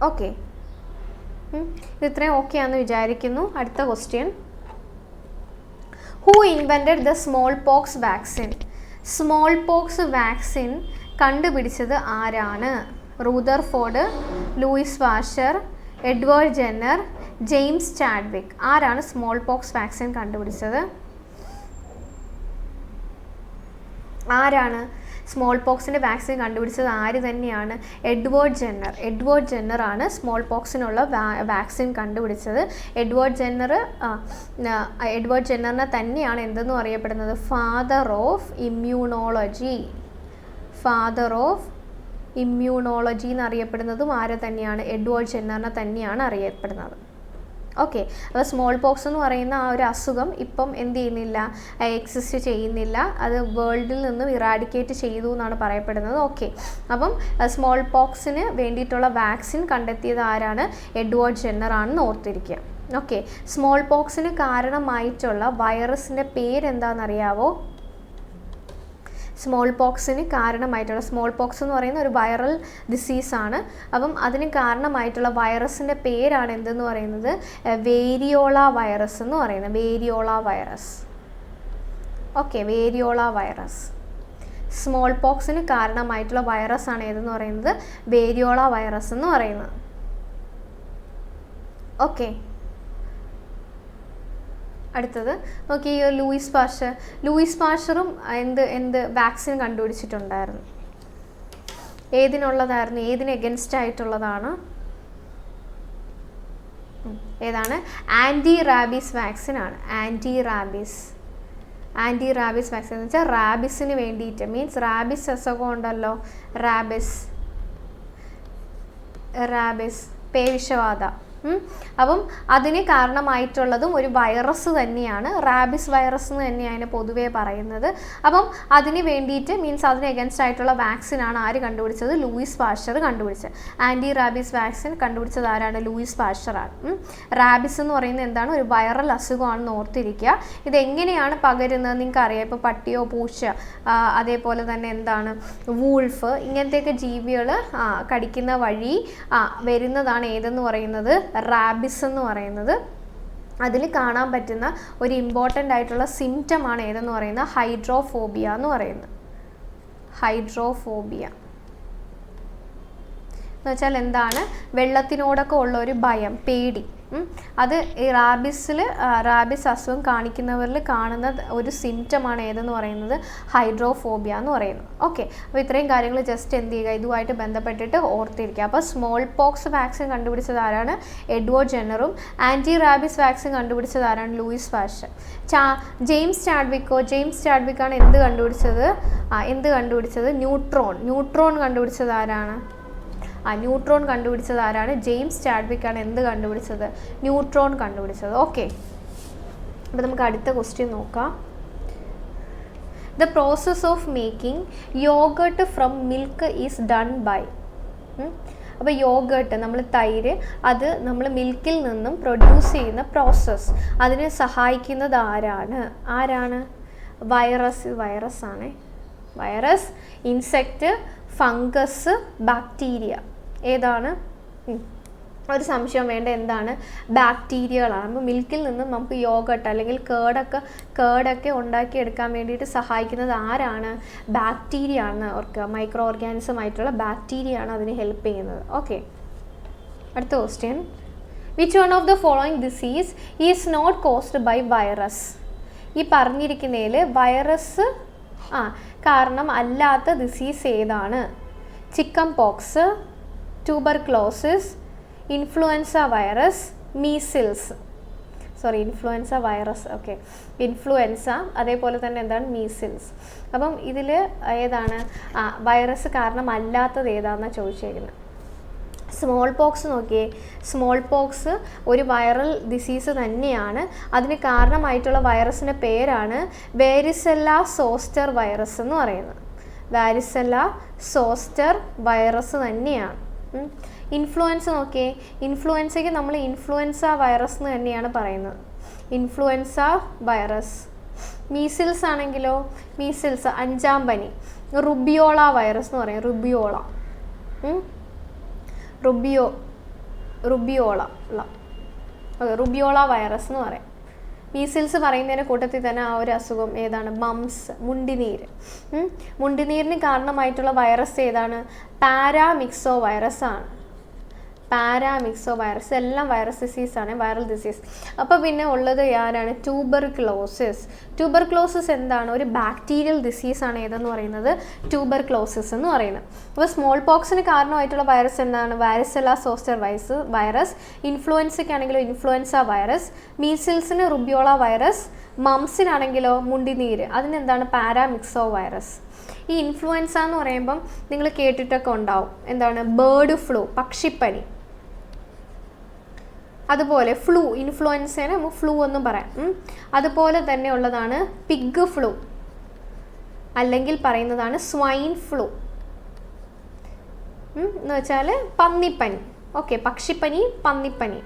ഓക്കെ, ഇത് ഇത്രയും ഓക്കെ ആണെന്ന് വിചാരിക്കുന്നു. അടുത്ത question, who invented the small pox vaccine? Small pox vaccine കണ്ടുപിടിച്ചത് ആരാണ്? Rutherford, Louis Pasteur, Edward Jenner, James Chadwick. ആരാണ് സ്മോൾ പോക്സ് വാക്സിൻ കണ്ടുപിടിച്ചത്? ആരാണ് സ്മോൾ പോക്സിൻ്റെ വാക്സിൻ കണ്ടുപിടിച്ചത്? ആര് തന്നെയാണ്? Edward Jenner. എഡ്വേർഡ് ജെന്നർ ആണ് സ്മോൾ പോക്സിനുള്ള വാക്സിൻ കണ്ടുപിടിച്ചത്. എഡ്വേർഡ് ജെന്നറിനെ തന്നെയാണ് എന്തെന്നും അറിയപ്പെടുന്നത്? Father of immunology. Father of immunology എന്നറിയപ്പെടുന്നതും ആരെ തന്നെയാണ്? എഡ്വേർഡ് ജെന്നറിനെ തന്നെയാണ് അറിയപ്പെടുന്നത്. ഓക്കെ, അപ്പോൾ സ്മോൾ പോക്സ് എന്ന് പറയുന്ന ആ ഒരു അസുഖം ഇപ്പം എന്ത് ചെയ്യുന്നില്ല, എക്സിസ്റ്റ് ചെയ്യുന്നില്ല. അത് വേൾഡിൽ നിന്നും ഇറാഡിക്കേറ്റ് ചെയ്തു എന്നാണ് പറയപ്പെടുന്നത്. ഓക്കെ, അപ്പം സ്മോൾ പോക്സിന് വേണ്ടിയിട്ടുള്ള വാക്സിൻ കണ്ടെത്തിയത് ആരാണ്? എഡ്വേർഡ് ജെന്നർ ആണെന്ന് ഓർത്തിരിക്കുക. ഓക്കെ, സ്മോൾ പോക്സിന് കാരണമായിട്ടുള്ള വൈറസിൻ്റെ പേരെന്താണെന്നറിയാവോ? സ്മോൾ പോക്സിന് കാരണമായിട്ടുള്ള, സ്മോൾ പോക്സ് എന്ന് പറയുന്ന ഒരു വൈറൽ ഡിസീസാണ്. അപ്പം അതിന് കാരണമായിട്ടുള്ള വൈറസിൻ്റെ പേരാണ് എന്തെന്ന് പറയുന്നത്? വേരിയോള വൈറസ് എന്ന് പറയുന്നത്. Variola virus. Okay, variola virus. Small പോക്സിന് കാരണമായിട്ടുള്ള വൈറസ് ആണ് ഏതെന്ന് പറയുന്നത്? വേരിയോള വൈറസ് എന്ന് പറയുന്നത്. ഓക്കെ, അടുത്തത് നോക്കി, ലൂയിസ് പാസ്റ്ററും എന്ത് വാക്സിൻ കണ്ടുപിടിച്ചിട്ടുണ്ടായിരുന്നു? ഏതിനുള്ളതായിരുന്നു? ഏതിന് എഗൻസ്റ്റ് ആയിട്ടുള്ളതാണ്? ഏതാണ്? ആൻറ്റി റാബീസ് വാക്സിൻ ആണ്. ആൻറ്റി റാബീസ് വാക്സിൻ എന്ന് വെച്ചാൽ റാബിസിന് വേണ്ടിയിട്ട്, മീൻസ് റാബിസ് അസുഖം ഉണ്ടല്ലോ, റാബിസ് പേവിഷബാധ. അപ്പം അതിന് കാരണമായിട്ടുള്ളതും ഒരു വൈറസ് തന്നെയാണ്. റാബിസ് വൈറസ് എന്ന് തന്നെയാണ് അതിനെ പൊതുവേ പറയുന്നത്. അപ്പം അതിന് വേണ്ടിയിട്ട് മീൻസ് അതിന് എഗൻസ്റ്റ് ആയിട്ടുള്ള വാക്സിനാണ് ആര് കണ്ടുപിടിച്ചത്? ലൂയിസ് പാസ്റ്റർ കണ്ടുപിടിച്ചത്. ആൻറ്റി റാബിസ് വാക്സിൻ കണ്ടുപിടിച്ചത് ആരാണ്? ലൂയിസ് പാസ്റ്ററാണ്. റാബിസ് എന്ന് പറയുന്നത് എന്താണ്? ഒരു വൈറൽ അസുഖമാണെന്ന് ഓർത്തിരിക്കുക. ഇതെങ്ങനെയാണ് പകരുന്നത് നിങ്ങൾക്ക് അറിയാം. ഇപ്പോൾ പട്ടിയോ പൂച്ച, അതേപോലെ തന്നെ എന്താണ് വൂൾഫ്, ഇങ്ങനത്തെയൊക്കെ ജീവികൾ കടിക്കുന്ന വഴി വരുന്നതാണ് ഏതെന്ന് പറയുന്നത്? റാബിസ് എന്ന് പറയുന്നത്. അതിൽ കാണാൻ പറ്റുന്ന ഒരു ഇമ്പോർട്ടൻ്റ് ആയിട്ടുള്ള സിംറ്റമാണ് ഏതെന്ന് പറയുന്നത്? ഹൈഡ്രോഫോബിയ എന്ന് പറയുന്നത്. ഹൈഡ്രോഫോബിയ എന്ന് വെച്ചാൽ എന്താണ്? വെള്ളത്തിനോടൊക്കെ ഉള്ള ഒരു ഭയം, പേടി. അത് ഈ റാബിസ് അസുഖം കാണിക്കുന്നവരിൽ കാണുന്ന ഒരു സിംറ്റമാണ് ഏതെന്ന് പറയുന്നത്? ഹൈഡ്രോഫോബിയ എന്ന് പറയുന്നത്. ഓക്കെ, അപ്പോൾ ഇത്രയും കാര്യങ്ങൾ ജസ്റ്റ് എന്ത് ചെയ്യുക, ഇതുമായിട്ട് ബന്ധപ്പെട്ടിട്ട് ഓർത്തിരിക്കുക. അപ്പോൾ സ്മോൾ പോക്സ് വാക്സിൻ കണ്ടുപിടിച്ചത് ആരാണ്? എഡ്വേർഡ് ജെന്നറും. ആൻറ്റി റാബിസ് വാക്സിൻ കണ്ടുപിടിച്ചത് ആരാണ്? Louis Pasteur. ജെയിംസ് ചാഡ്വിക്കാണ് എന്ത് കണ്ടുപിടിച്ചത്? ന്യൂട്രോൺ കണ്ടുപിടിച്ചത് ആരാണ്? ന്യൂട്രോൺ കണ്ടുപിടിച്ചത് ആരാണ്? ജെയിംസ് ചാഡ്വിക്കാണ് എന്ത് കണ്ടുപിടിച്ചത്? ന്യൂട്രോൺ കണ്ടുപിടിച്ചത്. ഓക്കെ, അപ്പോൾ നമുക്ക് അടുത്ത ക്വസ്റ്റ്യൻ നോക്കാം. The process of making yogurt from milk is done by. അപ്പോൾ യോഗർട്ട്, നമ്മൾ തൈര്, അത് നമ്മൾ മിൽക്കിൽ നിന്നും പ്രൊഡ്യൂസ് ചെയ്യുന്ന പ്രോസസ്സ്, അതിനെ സഹായിക്കുന്നത് ആരാണ്? Virus, insect, fungus, bacteria. ഏതാണ്? ഒരു സംശയം വേണ്ട, എന്താണ് ബാക്ടീരിയകളാണ്. അപ്പോൾ മിൽക്കിൽ നിന്നും നമുക്ക് യോഗട്ട് അല്ലെങ്കിൽ കേടൊക്കെ ഉണ്ടാക്കിയെടുക്കാൻ വേണ്ടിയിട്ട് സഹായിക്കുന്നത് ആരാണ്? ബാക്ടീരിയ ആണ്. ഓർക്കുക, മൈക്രോ ഓർഗാനിസം ആയിട്ടുള്ള ബാക്ടീരിയ ആണ് അതിന് ഹെൽപ്പ് ചെയ്യുന്നത്. ഓക്കെ, അടുത്ത question. Which one of the following disease is not caused by virus? ഈ പറഞ്ഞിരിക്കുന്നതിൽ വൈറസ് കാരണം അല്ലാത്ത ഡിസീസ് ഏതാണ്? Chicken pox, tuberculosis, influenza virus, measles. Influenza virus, okay, influenza, അതേപോലെ തന്നെ എന്താണ് മീസിൽസ്. അപ്പം ഇതിൽ ഏതാണ് വൈറസ് കാരണം അല്ലാത്തത് ഏതാണെന്നാണ് ചോദിച്ചേക്കുന്നത്. സ്മോൾ പോക്സ് നോക്കിയേ. സ്മോൾ പോക്സ് ഒരു വൈറൽ ഡിസീസ് തന്നെയാണ്. അതിന് കാരണമായിട്ടുള്ള വൈറസിൻ്റെ പേരാണ് വാരിസെല്ല സോസ്റ്റർ വൈറസ് എന്ന് പറയുന്നത്. വാരിസെല്ല സോസ്റ്റർ വൈറസ് തന്നെയാണ്. ഇൻഫ്ലുവൻസ നോക്കിയേ. ഇൻഫ്ലുവൻസയ്ക്ക് നമ്മൾ ഇൻഫ്ലുവൻസ വൈറസ് എന്ന് തന്നെയാണ് പറയുന്നത്, ഇൻഫ്ലുവൻസ വൈറസ്. മീസിൽസ് ആണെങ്കിലോ, മീസിൽസ് അഞ്ചാം പനി, റുബിയോള വൈറസ് എന്ന് പറയും. റുബിയോള വൈറസ് എന്ന് പറയാം. മീസിൽസ് പറയുന്നതിൻ്റെ കൂട്ടത്തിൽ തന്നെ ആ ഒരു അസുഖം ഏതാണ്? മംസ്, മുണ്ടിനീര്. മുണ്ടിനീരിന് കാരണമായിട്ടുള്ള വൈറസ് ഏതാണ്? പാരാമിക്സോ വൈറസ് ആണ്. പാരാമിക്സോ വൈറസ് എല്ലാം വൈറസ് ഡിസീസാണ്, വൈറൽ ഡിസീസ്. അപ്പോൾ പിന്നെ ഉള്ളത് ആരാണ്? ട്യൂബർക്ലോസിസ്. ട്യൂബർക്ലോസിസ് എന്താണ്? ഒരു ബാക്ടീരിയൽ ഡിസീസാണ്. ഏതെന്ന് പറയുന്നത്? ട്യൂബർക്ലോസിസ് എന്ന് പറയുന്നത്. അപ്പോൾ സ്മോൾ പോക്സിന് കാരണമായിട്ടുള്ള വൈറസ് എന്താണ്? Varicella zoster virus. ഇൻഫ്ലുവൻസയ്ക്കാണെങ്കിലോ ഇൻഫ്ലുവൻസ വൈറസ്. മീസിൽസിന് റുബിയോള വൈറസ്. മംസിനാണെങ്കിലോ മുണ്ടിനീര്, അതിനെന്താണ്? Paramyxo virus. ഈ ഇൻഫ്ലുവൻസ എന്ന് പറയുമ്പം നിങ്ങൾ കേട്ടിട്ടൊക്കെ ഉണ്ടാവും, എന്താണ്? ബേർഡ് ഫ്ലൂ, പക്ഷിപ്പനി. അതുപോലെ ഫ്ലൂ, ഇൻഫ്ലുവൻസേനെ നമുക്ക് ഫ്ലൂ എന്നും പറയാം. അതുപോലെ തന്നെ ഉള്ളതാണ് പിഗ് ഫ്ലൂ, അല്ലെങ്കിൽ പറയുന്നതാണ് സ്വൈൻ ഫ്ലൂ എന്ന് വെച്ചാൽ പന്നിപ്പനി. ഓക്കെ, പക്ഷിപ്പനി, പന്നിപ്പനി.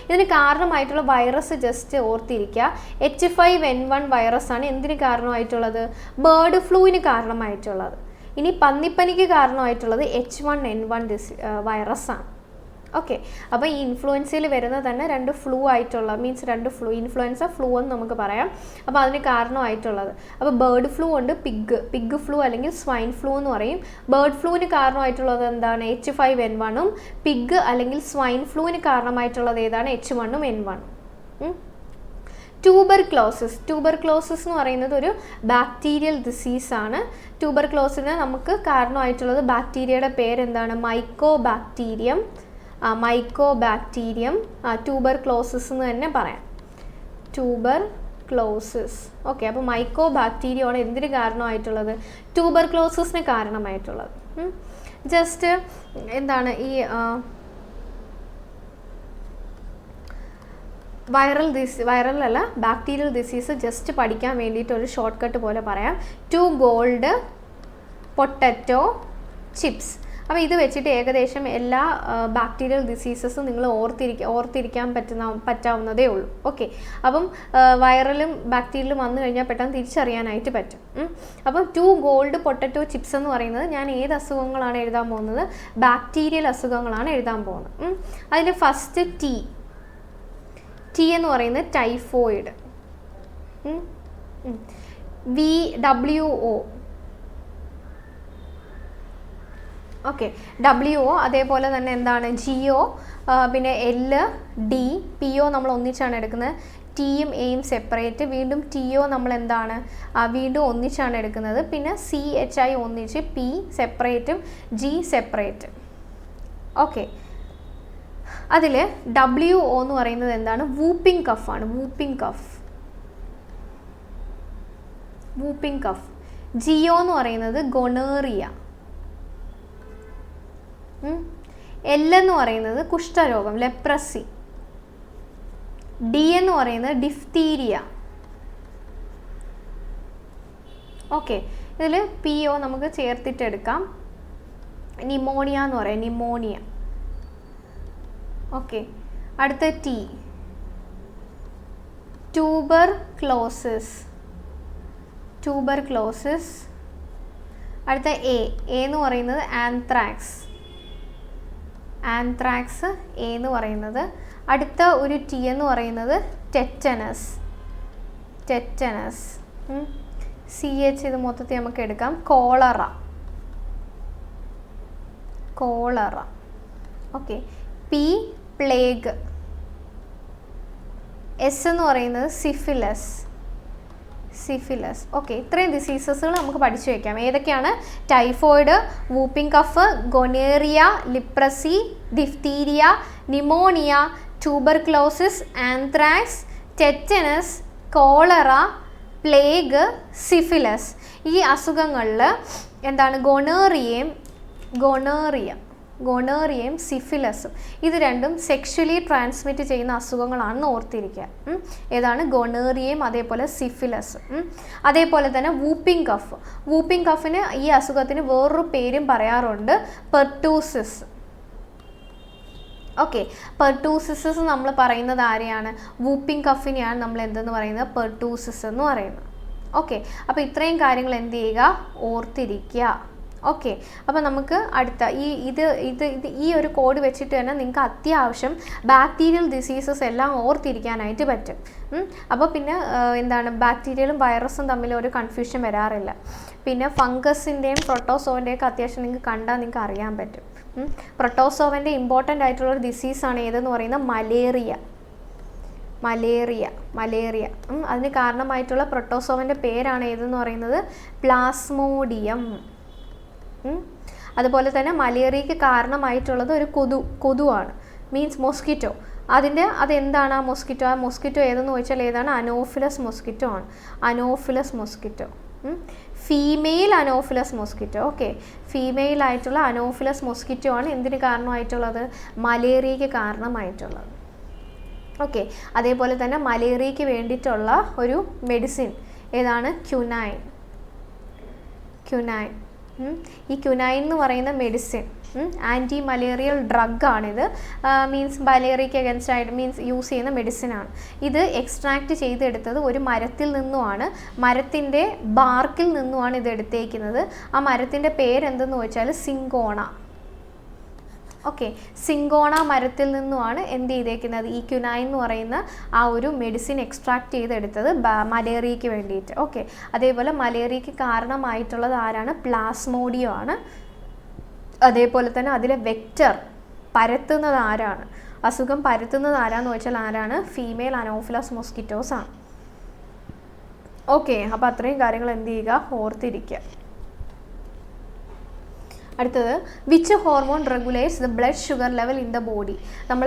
ഇതിന് കാരണമായിട്ടുള്ള വൈറസ് ജസ്റ്റ് ഓർത്തിരിക്കുക. H5N1 വൈറസ് ആണ് എന്തിന് കാരണമായിട്ടുള്ളത്? ബേർഡ് ഫ്ലൂവിന് കാരണമായിട്ടുള്ളത്. ഇനി പന്നിപ്പനിക്ക് കാരണമായിട്ടുള്ളത് H1N1 വൈറസാണ്. ഓക്കെ, അപ്പോൾ ഈ ഇൻഫ്ലുവൻസയിൽ വരുന്നത് തന്നെ രണ്ട് ഫ്ലൂ ആയിട്ടുള്ള, മീൻസ് രണ്ട് ഫ്ലൂ, ഇൻഫ്ലുവൻസ ഫ്ലൂ എന്ന് നമുക്ക് പറയാം. അപ്പോൾ അതിന് കാരണമായിട്ടുള്ളത്, അപ്പോൾ ബേർഡ് ഫ്ലൂ ഉണ്ട്, പിഗ് ഫ്ലൂ അല്ലെങ്കിൽ സ്വൈൻ ഫ്ലൂ എന്ന് പറയും. ബേർഡ് ഫ്ലൂവിന് കാരണമായിട്ടുള്ളത് എന്താണ്? H5N1ഉം. പിഗ് അല്ലെങ്കിൽ സ്വൈൻ ഫ്ലൂവിന് കാരണമായിട്ടുള്ളത് ഏതാണ്? H1ഉം N1ഉം. ട്യൂബർക്ലോസിസ് എന്ന് പറയുന്നത് ഒരു ബാക്ടീരിയൽ ഡിസീസാണ്. ട്യൂബർക്ലോസിന് നമുക്ക് കാരണമായിട്ടുള്ളത് ബാക്ടീരിയയുടെ പേരെന്താണ്? മൈക്കോബാക്ടീരിയം. ട്യൂബർക്ലോസിസ് എന്ന് തന്നെ പറയാം, ട്യൂബർക്ലോസിസ്. ഓക്കെ, അപ്പോൾ മൈക്കോബാക്ടീരിയ ആണ് എന്തിന് കാരണമായിട്ടുള്ളത്? ട്യൂബർക്ലോസിസിന് കാരണമായിട്ടുള്ളത്. ജസ്റ്റ് എന്താണ് ഈ വൈറൽ ബാക്ടീരിയൽ ഡിസീസ് ജസ്റ്റ് പഠിക്കാൻ വേണ്ടിയിട്ട് ഒരു ഷോർട്ട് കട്ട് പോലെ പറയാം. 2 ഗോൾഡ് പൊട്ടറ്റോ ചിപ്സ്. അപ്പോൾ ഇത് വെച്ചിട്ട് ഏകദേശം എല്ലാ ബാക്ടീരിയൽ ഡിസീസസും നിങ്ങൾ ഓർത്തിരിക്കാൻ പറ്റാവുന്നതേ ഉള്ളൂ. ഓക്കെ, അപ്പം വൈറലും ബാക്ടീരിയലും വന്നു കഴിഞ്ഞാൽ പെട്ടെന്ന് തിരിച്ചറിയാനായിട്ട് പറ്റും. അപ്പം 2 ഗോൾഡ് പൊട്ടറ്റോ ചിപ്സ് എന്ന് പറയുന്നത് ഞാൻ ഏത് അസുഖങ്ങളാണ് എഴുതാൻ പോകുന്നത്? ബാക്ടീരിയൽ അസുഖങ്ങളാണ് എഴുതാൻ പോകുന്നത്. അതിൽ ഫസ്റ്റ് ടി എന്ന് പറയുന്നത് ടൈഫോയിഡ്. VWO. Okay, WO. അതേപോലെ തന്നെ എന്താണ്? GO. പിന്നെ LD, PO നമ്മൾ ഒന്നിച്ചാണ് എടുക്കുന്നത്. ടിയും എയും സെപ്പറേറ്റ്, വീണ്ടും TO നമ്മൾ എന്താണ്? വീണ്ടും ഒന്നിച്ചാണ് എടുക്കുന്നത്. പിന്നെ CHI ഒന്നിച്ച്, P സെപ്പറേറ്റും G സെപ്പറേറ്റ്. ഓക്കെ, അതിൽ WO എന്ന് പറയുന്നത് എന്താണ്? വൂപ്പിംഗ് കഫാണ്. Whooping cough. GO എന്ന് പറയുന്നത് ഗൊണേറിയ. L എന്ന് പറയുന്നത് കുഷ്ഠരോഗം, ലെപ്രസി. D എന്ന് പറയുന്നത് ഡിഫ്തീരിയ. ഓക്കെ, ഇതിൽ PO നമുക്ക് ചേർത്തിട്ടെടുക്കാം. നിമോണിയ എന്ന് പറയാം, നിമോണിയ. ഓക്കെ, അടുത്ത T, ട്യൂബർക്ലോസിസ്. അടുത്ത A എന്ന് പറയുന്നത് ആന്ത്രാക്സ്. ആന്ത്രാക്സ് എ എന്ന് പറയുന്നത്. അടുത്ത ഒരു ടി എന്ന് പറയുന്നത് ടെറ്റനസ്. ടെറ്റനസ് CH ഇത് മൊത്തത്തിൽ നമുക്ക് എടുക്കാം. Cholera. Cholera. Okay. P plague. S എന്ന് പറയുന്നത് സിഫിലസ്. സിഫിലസ്. ഓക്കെ, ഇത്രയും ഡിസീസസുകൾ നമുക്ക് പഠിച്ചു വയ്ക്കാം. ഏതൊക്കെയാണ്? Typhoid, whooping cough, gonorrhoea, leprosy, diphtheria, pneumonia, tuberculosis, anthrax, tetanus, cholera, plague, syphilis. ഈ അസുഖങ്ങളിൽ എന്താണ്? ഗൊണേറിയയും സിഫിലസും ഇത് രണ്ടും സെക്ഷലി ട്രാൻസ്മിറ്റ് ചെയ്യുന്ന അസുഖങ്ങളാണെന്ന് ഓർത്തിരിക്കുക. ഏതാണ്? ഗൊണേറിയയും അതേപോലെ സിഫിലസും. അതേപോലെ തന്നെ വൂപ്പിംഗ് കഫ്. വൂപ്പിംഗ് കഫിന് ഈ അസുഖത്തിന് വേറൊരു പേരും പറയാറുണ്ട്, പെർട്ടൂസിസ്. ഓക്കെ, പെർട്ടൂസിസ് നമ്മൾ പറയുന്നത് ആരെയാണ്? വൂപ്പിംഗ് കഫിനെയാണ് നമ്മൾ എന്തെന്ന് പറയുന്നത്? പെർട്ടൂസിസ് എന്ന് പറയുന്നത്. ഓക്കെ, അപ്പോൾ ഇത്രയും കാര്യങ്ങൾ എന്ത് ചെയ്യുക? ഓർത്തിരിക്കുക. ഓക്കെ, അപ്പോൾ നമുക്ക് അടുത്ത ഈ ഒരു കോഡ് വെച്ചിട്ട് തന്നെ നിങ്ങൾക്ക് അത്യാവശ്യം ബാക്ടീരിയൽ ഡിസീസസ് എല്ലാം ഓർത്തിരിക്കാനായിട്ട് പറ്റും. അപ്പോൾ പിന്നെ എന്താണ്? ബാക്ടീരിയലും വൈറസും തമ്മിൽ ഒരു കൺഫ്യൂഷൻ വരാറില്ല. പിന്നെ ഫംഗസിൻ്റെയും പ്രൊട്ടോസോവിൻ്റെയൊക്കെ അത്യാവശ്യം നിങ്ങൾക്ക് കണ്ടാൽ നിങ്ങൾക്ക് അറിയാൻ പറ്റും. പ്രൊട്ടോസോവൻ്റെ ഇമ്പോർട്ടൻ്റ് ആയിട്ടുള്ളൊരു ഡിസീസാണ് ഏതെന്ന് പറയുന്നത്? മലേറിയ. അതിന് കാരണമായിട്ടുള്ള പ്രൊട്ടോസോവൻ്റെ പേരാണ് ഏതെന്ന് പറയുന്നത്? പ്ലാസ്മോഡിയം. അതുപോലെ തന്നെ മലേറിയയ്ക്ക് കാരണമായിട്ടുള്ളത് ഒരു കൊതുവാണ്, മീൻസ് മോസ്കിറ്റോ. അതെന്താണ് ആ മൊസ്കിറ്റോ ഏതെന്ന് ചോദിച്ചാൽ ഏതാണ്? അനോഫിലസ് മൊസ്കിറ്റോ ആണ്. Anopheles mosquito, female anopheles mosquito. Okay, female ആയിട്ടുള്ള അനോഫിലസ് മൊസ്കിറ്റോ ആണ് എന്തിന് കാരണമായിട്ടുള്ളത്? മലേറിയയ്ക്ക് കാരണമായിട്ടുള്ളത്. ഓക്കെ, അതേപോലെ തന്നെ മലേറിയയ്ക്ക് വേണ്ടിയിട്ടുള്ള ഒരു മെഡിസിൻ ഏതാണ്? ക്യുനൈൻ. ഈ ക്യുനൈൻ എന്ന് പറയുന്ന മെഡിസിൻ ആൻറ്റി മലേറിയൽ ഡ്രഗാണിത്. മീൻസ് മലേറിയയ്ക്ക് അഗൻസ്റ്റ് ആയിട്ട് യൂസ് ചെയ്യുന്ന മെഡിസിനാണ്. ഇത് എക്സ്ട്രാക്റ്റ് ചെയ്തെടുത്തത് ഒരു മരത്തിൽ നിന്നുമാണ്. മരത്തിൻ്റെ ബാർക്കിൽ നിന്നുമാണ് ഇത് എടുത്തേക്കുന്നത്. ആ മരത്തിൻ്റെ പേരെന്തെന്ന് ചോദിച്ചാൽ സിങ്കോണ. ഓക്കെ, സിങ്കോണ മരത്തിൽ നിന്നുമാണ് എന്ത് ചെയ്തേക്കുന്നത്? ഈ ക്യുനൈൻ എന്ന് പറയുന്ന ആ ഒരു മെഡിസിൻ എക്സ്ട്രാക്ട് ചെയ്തെടുത്തത് മലേറിയയ്ക്ക് വേണ്ടിയിട്ട്. ഓക്കെ, അതേപോലെ മലേറിയയ്ക്ക് കാരണമായിട്ടുള്ളത് ആരാണ്? പ്ലാസ്മോഡിയം ആണ്. അതേപോലെ തന്നെ അതിലെ വെക്റ്റർ പരത്തുന്നത് ആരാണ്? അസുഖം പരത്തുന്നത് ആരാന്ന് ചോദിച്ചാൽ ആരാണ്? ഫീമെയിൽ അനോഫിലസ് മൊസ്കിറ്റോസ് ആണ്. ഓക്കെ, അപ്പോൾ അത്രയും കാര്യങ്ങൾ എന്ത് ചെയ്യുക? ഓർത്തിരിക്കുക. അടുത്തത്, which hormone regulates the blood sugar level in the body? നമ്മൾ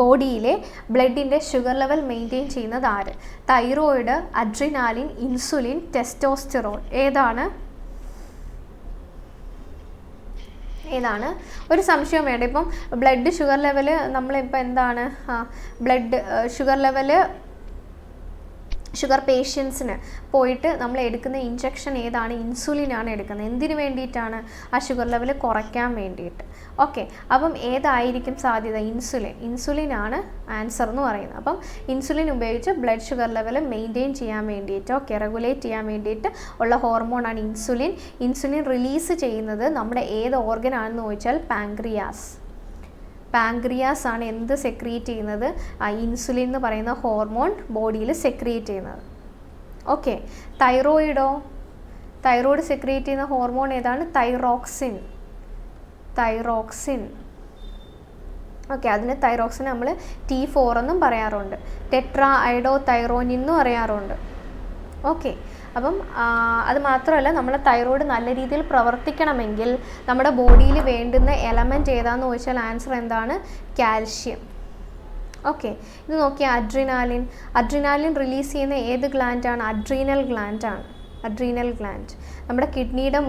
ബോഡിയിലെ ബ്ലഡിൻ്റെ ഷുഗർ ലെവൽ മെയിൻറ്റെയിൻ ചെയ്യുന്നത് ആര്? Thyroid, adrenaline, insulin, testosterone. ഏതാണ്? ഒരു സംശയം വേണ്ട. ഇപ്പം ബ്ലഡ് ഷുഗർ ലെവൽ നമ്മളിപ്പോൾ എന്താണ്? ബ്ലഡ് ഷുഗർ ലെവല് ഷുഗർ പേഷ്യൻസിന് പോയിട്ട് നമ്മൾ എടുക്കുന്ന ഇഞ്ചക്ഷൻ ഏതാണ്? ഇൻസുലിനാണ് എടുക്കുന്നത്. എന്തിനു വേണ്ടിയിട്ടാണ്? ആ ഷുഗർ ലെവൽ കുറയ്ക്കാൻ വേണ്ടിയിട്ട്. ഓക്കെ, അപ്പം ഏതായിരിക്കും സാധ്യത? ഇൻസുലിനാണ് ആൻസർ എന്ന് പറയുന്നത്. അപ്പം ഇൻസുലിൻ ഉപയോഗിച്ച് ബ്ലഡ് ഷുഗർ ലെവൽ മെയിൻറ്റെയിൻ ചെയ്യാൻ വേണ്ടിയിട്ട്, ഓക്കെ, റെഗുലേറ്റ് ചെയ്യാൻ വേണ്ടിയിട്ട് ഉള്ള ഹോർമോണാണ് ഇൻസുലിൻ. ഇൻസുലിൻ റിലീസ് ചെയ്യുന്നത് നമ്മുടെ ഏത് ഓർഗനാണെന്ന് ചോദിച്ചാൽ പാങ്ക്രിയാസ് ആണ് എന്ത് സെക്രീറ്റ് ചെയ്യുന്നത്? ഇൻസുലിൻ എന്ന് പറയുന്ന ഹോർമോൺ ബോഡിയിൽ സെക്രീറ്റ് ചെയ്യുന്നത്. ഓക്കെ, തൈറോയിഡ് സെക്രീറ്റ് ചെയ്യുന്ന ഹോർമോൺ ഏതാണ്? തൈറോക്സിൻ. ഓക്കെ, അതിന് തൈറോക്സിൻ നമ്മൾ T4 എന്നും പറയാറുണ്ട്. ടെട്രാ അയഡോ തൈറോനിൻ എന്നും പറയാറുണ്ട്. ഓക്കെ, അപ്പം അത് മാത്രമല്ല, നമ്മുടെ തൈറോയ്ഡ് നല്ല രീതിയിൽ പ്രവർത്തിക്കണമെങ്കിൽ നമ്മുടെ ബോഡിയിൽ വേണ്ടുന്ന എലമെൻറ്റ് ഏതാണെന്ന് ചോദിച്ചാൽ ആൻസർ എന്താണ്? കാൽഷ്യം. ഓക്കെ, ഇത് നോക്കിയാൽ അഡ്രിനാലിൻ റിലീസ് ചെയ്യുന്ന ഏത് ഗ്ലാൻഡാണ്? Adrenal gland. നമ്മുടെ കിഡ്നിയുടെ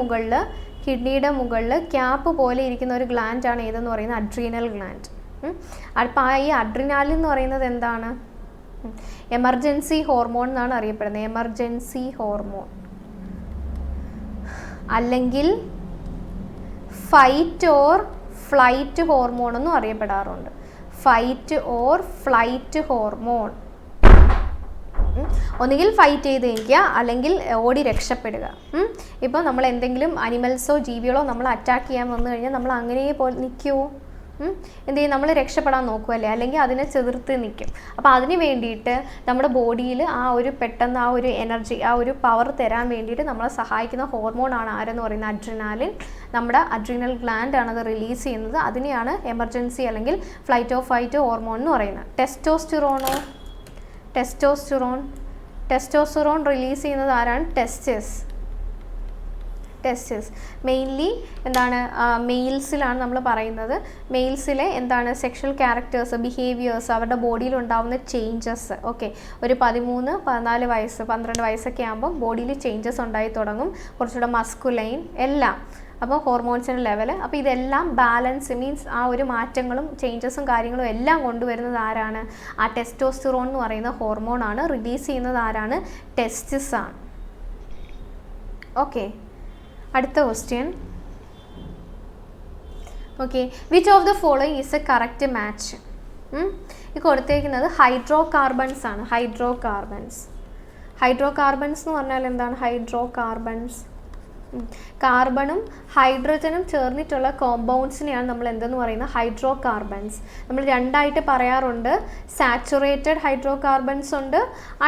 മുകളിൽ ക്യാപ്പ് പോലെ ഇരിക്കുന്ന ഒരു ഗ്ലാൻഡാണ് ഏതെന്ന് പറയുന്നത്? Adrenal gland. അപ്പോൾ ഈ അഡ്രിനാലിൻ എന്ന് പറയുന്നത് എന്താണ്? എമർജൻസി ഹോർമോൺ എന്നാണ് അറിയപ്പെടുന്നത്. എമർജൻസി ഹോർമോൺ അല്ലെങ്കിൽ ഫൈറ്റ് ഓർ ഫ്ലൈറ്റ് ഹോർമോൺ എന്നും അറിയപ്പെടാറുണ്ട്. Fight or flight hormone. ഒന്നുകിൽ ഫൈറ്റ് ചെയ്ത് നിൽക്കുക, അല്ലെങ്കിൽ ഓടി രക്ഷപ്പെടുക. ഇപ്പോൾ നമ്മൾ എന്തെങ്കിലും അനിമൽസോ ജീവികളോ നമ്മൾ അറ്റാക്ക് ചെയ്യാൻ വന്നു കഴിഞ്ഞാൽ നമ്മൾ അങ്ങനെ പോലെ നിൽക്കുമോ? എന്ത് ചെയ്യും? നമ്മൾ രക്ഷപ്പെടാൻ നോക്കുമല്ലേ, അല്ലെങ്കിൽ അതിനെ ചെറുത്ത് നിൽക്കും. അപ്പോൾ അതിന് വേണ്ടിയിട്ട് നമ്മുടെ ബോഡിയിൽ ആ ഒരു പെട്ടെന്ന് ആ ഒരു എനർജി, ആ ഒരു പവർ തരാൻ വേണ്ടിയിട്ട് നമ്മളെ സഹായിക്കുന്ന ഹോർമോണാണ് ആരെന്ന് പറയുന്നത്? അഡ്രിനാലിൻ. നമ്മുടെ അഡ്രിനൽ ഗ്ലാൻഡ് ആണ് അത് റിലീസ് ചെയ്യുന്നത്. അതിനെയാണ് എമർജൻസി അല്ലെങ്കിൽ ഫ്ലൈറ്റ് ഓഫ് ഫൈറ്റ് ഹോർമോൺ എന്ന് പറയുന്നത്. ടെസ്റ്റോസ്റ്റെറോൺ റിലീസ് ചെയ്യുന്നത് ആരാണ്? ടെസ്റ്റസ്. മെയിൻലി എന്താണ്? മെയിൽസിലാണ് നമ്മൾ പറയുന്നത്. മെയിൽസിലെ എന്താണ്? സെക്ഷൽ ക്യാരക്ടേഴ്സ്, ബിഹേവിയേഴ്സ്, അവരുടെ ബോഡിയിൽ ഉണ്ടാകുന്ന ചേഞ്ചസ്. ഓക്കെ, ഒരു 13, 14 വയസ്സ്, 12 വയസ്സൊക്കെ ആകുമ്പോൾ ബോഡിയിൽ ചേഞ്ചസ് ഉണ്ടായി തുടങ്ങും, കുറച്ചുകൂടെ മസ്കുലൈൻ എല്ലാം. അപ്പോൾ ഹോർമോൺസിൻ്റെ ലെവൽ, അപ്പോൾ ഇതെല്ലാം ബാലൻസ് മീൻസ് ആ ഒരു മാറ്റങ്ങളും ചേഞ്ചസും കാര്യങ്ങളും എല്ലാം കൊണ്ടുവരുന്നത് ആരാണ്? ആ ടെസ്റ്റോസ്റ്റെറോൺ എന്ന് പറയുന്ന ഹോർമോണാണ്. റിലീസ് ചെയ്യുന്നത് ആരാണ്? ടെസ്റ്റസ് ആണ്. ഓക്കെ, അടുത്ത question. Okay, which of the following is A correct match? ഈ കൊടുത്തേക്കുന്നത് ഹൈഡ്രോ കാർബൺസ് ആണ്. ഹൈഡ്രോകാർബൺസ് എന്ന് പറഞ്ഞാൽ എന്താണ്? ഹൈഡ്രോകാർബൺസ് കാർബണും ഹൈഡ്രജനും ചേർന്നിട്ടുള്ള കോമ്പൗണ്ട്സിനെയാണ് നമ്മൾ എന്തെന്ന് പറയുന്നത്? ഹൈഡ്രോകാർബൺസ്. നമ്മൾ രണ്ടായിട്ട് പറയാറുണ്ട്. സാച്ചുറേറ്റഡ് ഹൈഡ്രോകാർബൺസ് ഉണ്ട്,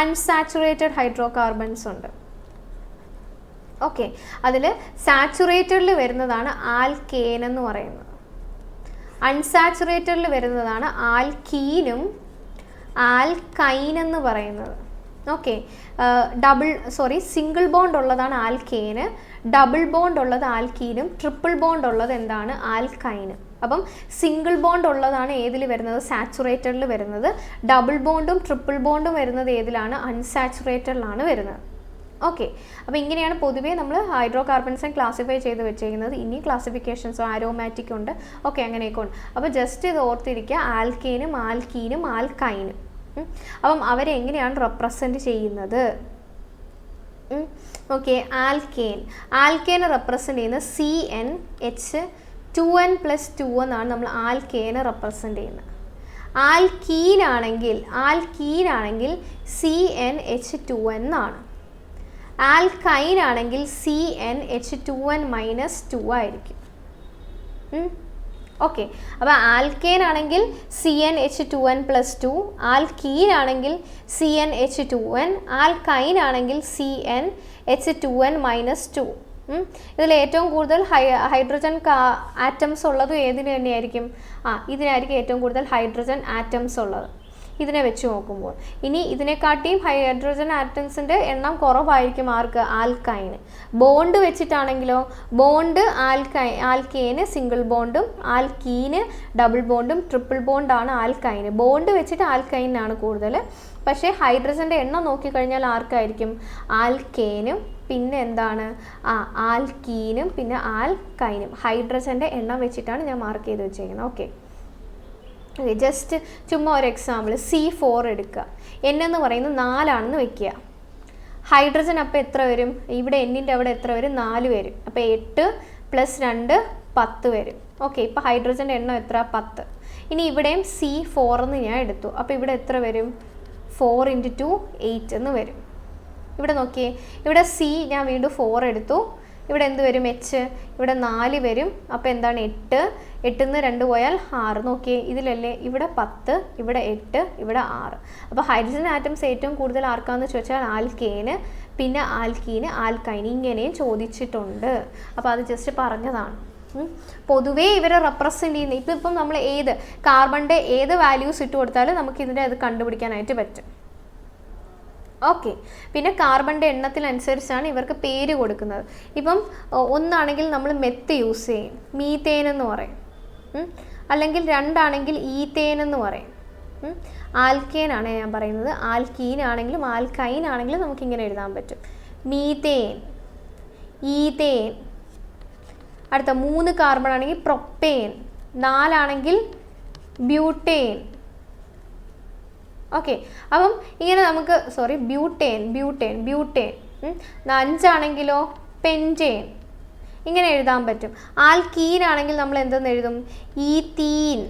അൺസാച്ചുറേറ്റഡ് ഹൈഡ്രോകാർബൺസ് ഉണ്ട്. ഓക്കെ, അതിൽ സാച്ചുറേറ്റഡിൽ വരുന്നതാണ് ആൽക്കേൻ എന്ന് പറയുന്നത്. അൺസാച്ചുറേറ്റഡിൽ വരുന്നതാണ് ആൽക്കീനും ആൽക്കൈൻ എന്ന് പറയുന്നത്. ഓക്കെ, സിംഗിൾ ബോണ്ട് ഉള്ളതാണ് ആൽക്കേന്, ഡബിൾ ബോണ്ട് ഉള്ളത് ആൽക്കീനും, ട്രിപ്പിൾ ബോണ്ട് ഉള്ളത് എന്താണ്? ആൽക്കൈനും. അപ്പം സിംഗിൾ ബോണ്ട് ഉള്ളതാണ് ഏതിൽ വരുന്നത്? സാച്ചുറേറ്റഡിൽ വരുന്നത്. ഡബിൾ ബോണ്ടും ട്രിപ്പിൾ ബോണ്ടും വരുന്നത് ഏതിലാണ്? അൺസാച്ചുറേറ്റഡിലാണ് വരുന്നത്. ഓക്കെ, അപ്പോൾ ഇങ്ങനെയാണ് പൊതുവേ നമ്മൾ ഹൈഡ്രോ കാർബൺസിനെ ക്ലാസിഫൈ ചെയ്ത് വെച്ചിരിക്കുന്നത്. ഇനി ക്ലാസിഫിക്കേഷൻസോ ആരോമാറ്റിക് ഉണ്ട്, ഓക്കെ, അങ്ങനെയൊക്കെ ഉണ്ട്. അപ്പോൾ ജസ്റ്റ് ഇത് ഓർത്തിരിക്കുക, ആൽക്കേനും ആൽക്കീനും ആൽക്കൈനും. അപ്പം അവരെ എങ്ങനെയാണ് റെപ്രസെൻറ്റ് ചെയ്യുന്നത്? ഓക്കെ, ആൽക്കേനെ റെപ്രസെൻറ്റ് ചെയ്യുന്നത് CnH2n+2 എന്നാണ് നമ്മൾ ആൽക്കേനെ റെപ്രസെൻറ്റ് ചെയ്യുന്നത്. ആൽക്കീനാണെങ്കിൽ CnH2n എന്നാണ്. ആൽക്കൈൻ ആണെങ്കിൽ CnH2n-2 ആയിരിക്കും. ഓക്കെ, അപ്പോൾ ആൽക്കേൻ ആണെങ്കിൽ CnH2n+2, ആൽക്കീൻ ആണെങ്കിൽ CnH2n, ആൽക്കൈൻ ആണെങ്കിൽ CnH2n-2. ഇതിൽ ഏറ്റവും കൂടുതൽ ഹൈഡ്രജൻ ആറ്റംസ് ഉള്ളത് ഏതിന് തന്നെയായിരിക്കും? ഇതിനായിരിക്കും ഏറ്റവും കൂടുതൽ ഹൈഡ്രജൻ ആറ്റംസ് ഉള്ളത് ഇതിനെ വെച്ച് നോക്കുമ്പോൾ. ഇനി ഇതിനെക്കാട്ടിയും ഹൈഡ്രജൻ ആറ്റംസിൻ്റെ എണ്ണം കുറവായിരിക്കും ആർക്ക്? Alkyne. Bond വെച്ചിട്ടാണെങ്കിലോ, bond ആൽക്കേന് single ബോണ്ടും ആൽക്കീന് double ബോണ്ടും triple ബോണ്ടാണ് alkyne. Bond വെച്ചിട്ട് ആൽക്കൈനാണ് കൂടുതൽ. പക്ഷേ ഹൈഡ്രജൻ്റെ എണ്ണം നോക്കിക്കഴിഞ്ഞാൽ ആർക്കായിരിക്കും? ആൽക്കേനും പിന്നെ എന്താണ്? ആൽക്കീനും പിന്നെ ആൽക്കൈനും. ഹൈഡ്രജൻ്റെ എണ്ണം വെച്ചിട്ടാണ് ഞാൻ മാർക്ക് ചെയ്ത് വെച്ചേക്കുന്നത്. ഓക്കെ, ജസ്റ്റ് ചുമ്മാ ഒരു എക്സാമ്പിൾ, C4 എടുക്കുക. N എന്ന് പറയുന്നത് 4 ആണെന്ന് വെക്കുക. ഹൈഡ്രജൻ അപ്പോൾ എത്ര വരും? ഇവിടെ Nൻ്റെ അവിടെ എത്ര വരും? 4 വരും. അപ്പോൾ 8 + 2 10 വരും. ഓക്കെ, ഇപ്പോൾ ഹൈഡ്രജൻ്റെ എണ്ണം എത്ര? 10. ഇനി ഇവിടെയും C4 എന്ന് ഞാൻ എടുത്തു. അപ്പോൾ ഇവിടെ എത്ര വരും? 4 × 2 8 എന്ന് വരും. ഇവിടെ നോക്കിയേ, ഇവിടെ C ഞാൻ വീണ്ടും 4 എടുത്തു. ഇവിടെ എന്ത് വരും? H. ഇവിടെ 4 വരും. അപ്പോൾ എന്താണ്? 8. 8 ന്ന് 2 പോയാൽ 6. നോക്കിയേ, ഇതിലല്ലേ ഇവിടെ 10, ഇവിടെ 8, ഇവിടെ 6. അപ്പോൾ ഹൈഡ്രജൻ ആറ്റംസ് ഏറ്റവും കൂടുതൽ ആർക്കാന്ന് ചോദിച്ചാൽ ആൽക്കേന്, പിന്നെ ആൽക്കീന്, ആൽക്കൈൻ. ഇങ്ങനെയും ചോദിച്ചിട്ടുണ്ട്. അപ്പോൾ അത് ജസ്റ്റ് പറഞ്ഞതാണ്. പൊതുവേ ഇവരെ റെപ്രസെൻ്റ് ചെയ്യുന്ന ഇപ്പം നമ്മൾ കാർബണിൻ്റെ ഏത് വാല്യൂസ് ഇട്ട് കൊടുത്താലും നമുക്ക് ഇതിൻ്റെ അത് കണ്ടുപിടിക്കാനായിട്ട് പറ്റും. ഓക്കെ, പിന്നെ കാർബണിൻ്റെ എണ്ണത്തിനനുസരിച്ചാണ് ഇവർക്ക് പേര് കൊടുക്കുന്നത്. ഇപ്പം ഒന്നാണെങ്കിൽ നമ്മൾ മെത്ത് യൂസ് ചെയ്യും, മീത്തേൻ എന്ന് പറയും. അല്ലെങ്കിൽ 2 ആണെങ്കിൽ ഈത്തേൻ എന്ന് പറയും. ആൽക്കേൻ ആണ് ഞാൻ പറയുന്നത്. ആൽക്കീൻ ആണെങ്കിലും ആൽക്കൈൻ ആണെങ്കിലും നമുക്കിങ്ങനെ എഴുതാൻ പറ്റും. മീത്തേൻ, ഈത്തേൻ. അടുത്ത 3 കാർബൺ ആണെങ്കിൽ പ്രൊപ്പേൻ, 4 ആണെങ്കിൽ ബ്യൂട്ടേൻ. ഓക്കെ, അപ്പം ഇങ്ങനെ നമുക്ക് ബ്യൂട്ടേൻ. 5 ആണെങ്കിലോ പെൻറ്റേൻ. ഇങ്ങനെ എഴുതാൻ പറ്റും. ആൽക്കീൻ ആണെങ്കിൽ നമ്മൾ എന്തെന്ന് എഴുതും? ഈത്തീൻ,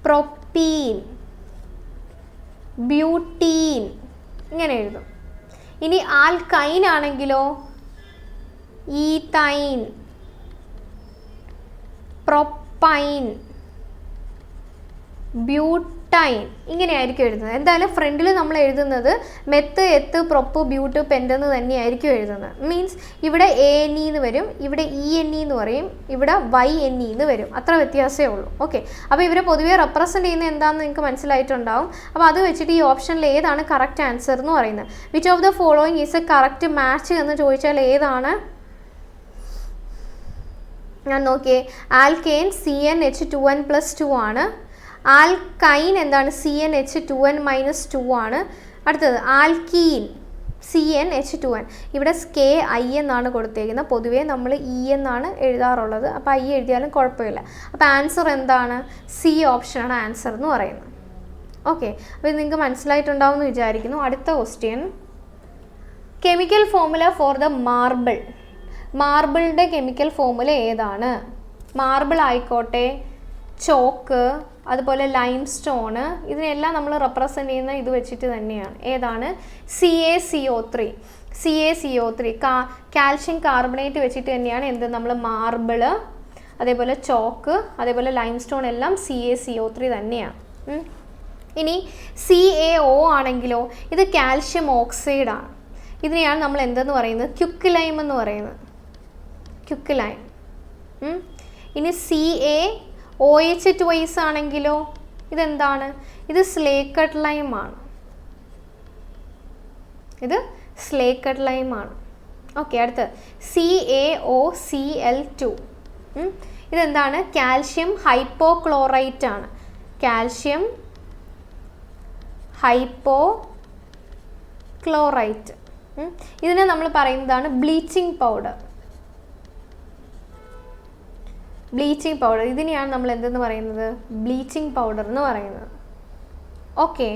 പ്രൊപ്പീൻ, ബ്യൂട്ടീൻ. ഇങ്ങനെ എഴുതും. ഇനി ആൽക്കൈൻ ആണെങ്കിലോ ഈതൈൻ, പ്രൊപ്പൈൻ, ബ്യൂട്ടൈൻ, ഇങ്ങനെയായിരിക്കും എഴുതുന്നത്. എന്തായാലും ഫ്രണ്ടിൽ നമ്മൾ എഴുതുന്നത് മെത്ത്, എത്ത്, പ്രൊപ്പ്, ബ്യൂട്ട്, പെൻറ്റെന്ന് തന്നെയായിരിക്കും എഴുതുന്നത്. മീൻസ് ഇവിടെ ANE എന്ന് വരും, ഇവിടെ ENE എന്ന് പറയും, ഇവിടെ YNE എന്ന് വരും. അത്ര വ്യത്യാസമേ ഉള്ളൂ. ഓക്കെ, അപ്പോൾ ഇവരെ പൊതുവേ റെപ്രസെൻറ്റ് ചെയ്യുന്നത് എന്താണെന്ന് നിങ്ങൾക്ക് മനസ്സിലായിട്ടുണ്ടാവും. അപ്പോൾ അത് വെച്ചിട്ട് ഈ ഓപ്ഷനിൽ ഏതാണ് കറക്റ്റ് ആൻസർ എന്ന് പറയുന്നത്. Which of the following is A correct match എന്ന് ചോദിച്ചാൽ ഏതാണ്? ഞാൻ നോക്കിയേ, ആൽക്കെയിൻ CnH2n+2 ആണ്. ആൽക്കൈൻ എന്താണ്? CnH2n-2 ആണ്. അടുത്തത് ആൽക്കീൻ CnH2n. ഇവിടെ KI എന്നാണ് കൊടുത്തേക്കുന്നത്. പൊതുവേ നമ്മൾ E എന്നാണ് എഴുതാറുള്ളത്. അപ്പോൾ I എഴുതിയാലും കുഴപ്പമില്ല. അപ്പോൾ ആൻസർ എന്താണ്? C ഓപ്ഷനാണ് ആൻസർ എന്ന് പറയുന്നത്. ഓക്കെ, അപ്പോൾ ഇത് നിങ്ങൾക്ക് മനസ്സിലായിട്ടുണ്ടാവും എന്ന് വിചാരിക്കുന്നു. അടുത്ത question, chemical formula for the marble. മാർബിളിൻ്റെ കെമിക്കൽ ഫോർമുല ഏതാണ്? മാർബിൾ ആയിക്കോട്ടെ, ചോക്ക്, അതുപോലെ ലൈം സ്റ്റോണ്, ഇതിനെല്ലാം നമ്മൾ റെപ്രസെൻ്റ് ചെയ്യുന്ന ഇത് വെച്ചിട്ട് തന്നെയാണ്. ഏതാണ്? CaCO3. CaCO3 കാൽഷ്യം കാർബണേറ്റ് വെച്ചിട്ട് തന്നെയാണ് എന്ത് നമ്മൾ മാർബിള്, അതേപോലെ ചോക്ക്, അതേപോലെ ലൈം സ്റ്റോൺ എല്ലാം CaCO3 തന്നെയാണ്. ഇനി CaO ആണെങ്കിലോ ഇത് കാൽഷ്യം ഓക്സൈഡാണ്. ഇതിനെയാണ് നമ്മൾ എന്തെന്ന് പറയുന്നത്? ക്യുക്ക് എന്ന് പറയുന്നത്. Quick lime. ഇനി CaOH ട്വൈസ് ആണെങ്കിലോ ഇതെന്താണ്? ഇത് സ്ലേക്കട്ട് ലൈം ആണ്. ഇത് സ്ലേക്കട്ട് ലൈം ആണ്. ഓക്കെ, അടുത്ത് CaOCl2. ഇതെന്താണ്? കാൽഷ്യം ഹൈപ്പോക്ലോറൈറ്റ് ആണ്. Calcium hypochlorite. ഇതിനെ നമ്മൾ പറയുന്നതാണ് ബ്ലീച്ചിങ് പൗഡർ. ബ്ലീച്ചിങ് പൗഡർ, ഇതിനെയാണ് നമ്മൾ എന്തെന്ന് പറയുന്നത്? ബ്ലീച്ചിങ് പൗഡർ എന്ന് പറയുന്നത്. ഓക്കെ,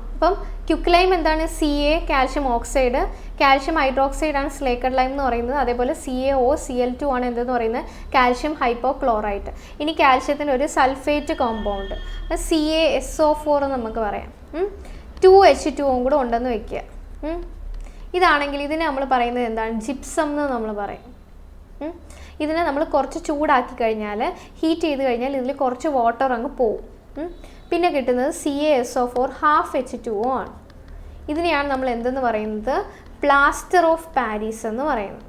അപ്പം ക്യുക്ക് ലൈം എന്താണ്? Ca calcium oxide, calcium hydroxide ആണ് സ്ലേക്കട്ട് ലൈം എന്ന് പറയുന്നത്. അതേപോലെ CaOCl2 ആണ് എന്തെന്ന് പറയുന്നത്? Calcium hypochlorite. ഇനി കാൽഷ്യത്തിൻ്റെ ഒരു സൾഫേറ്റ് കോമ്പൗണ്ട് CaSO4 നമുക്ക് പറയാം. 2H2 കൂടെ ഉണ്ടെന്ന് വെക്കുക. ഇതാണെങ്കിൽ ഇതിനെ നമ്മൾ പറയുന്നത് എന്താണ്? ജിപ്സം എന്ന് നമ്മൾ പറയും. ഇതിനെ നമ്മൾ കുറച്ച് ചൂടാക്കി കഴിഞ്ഞാൽ, ഹീറ്റ് ചെയ്ത് കഴിഞ്ഞാൽ ഇതിൽ കുറച്ച് വാട്ടർ അങ്ങ് പോവും. പിന്നെ കിട്ടുന്നത് CaSO4 ½ ആണ്. ഇതിനെയാണ് നമ്മൾ എന്തെന്ന് പറയുന്നത്? പ്ലാസ്റ്റർ ഓഫ് പാരീസ് എന്ന് പറയുന്നത്.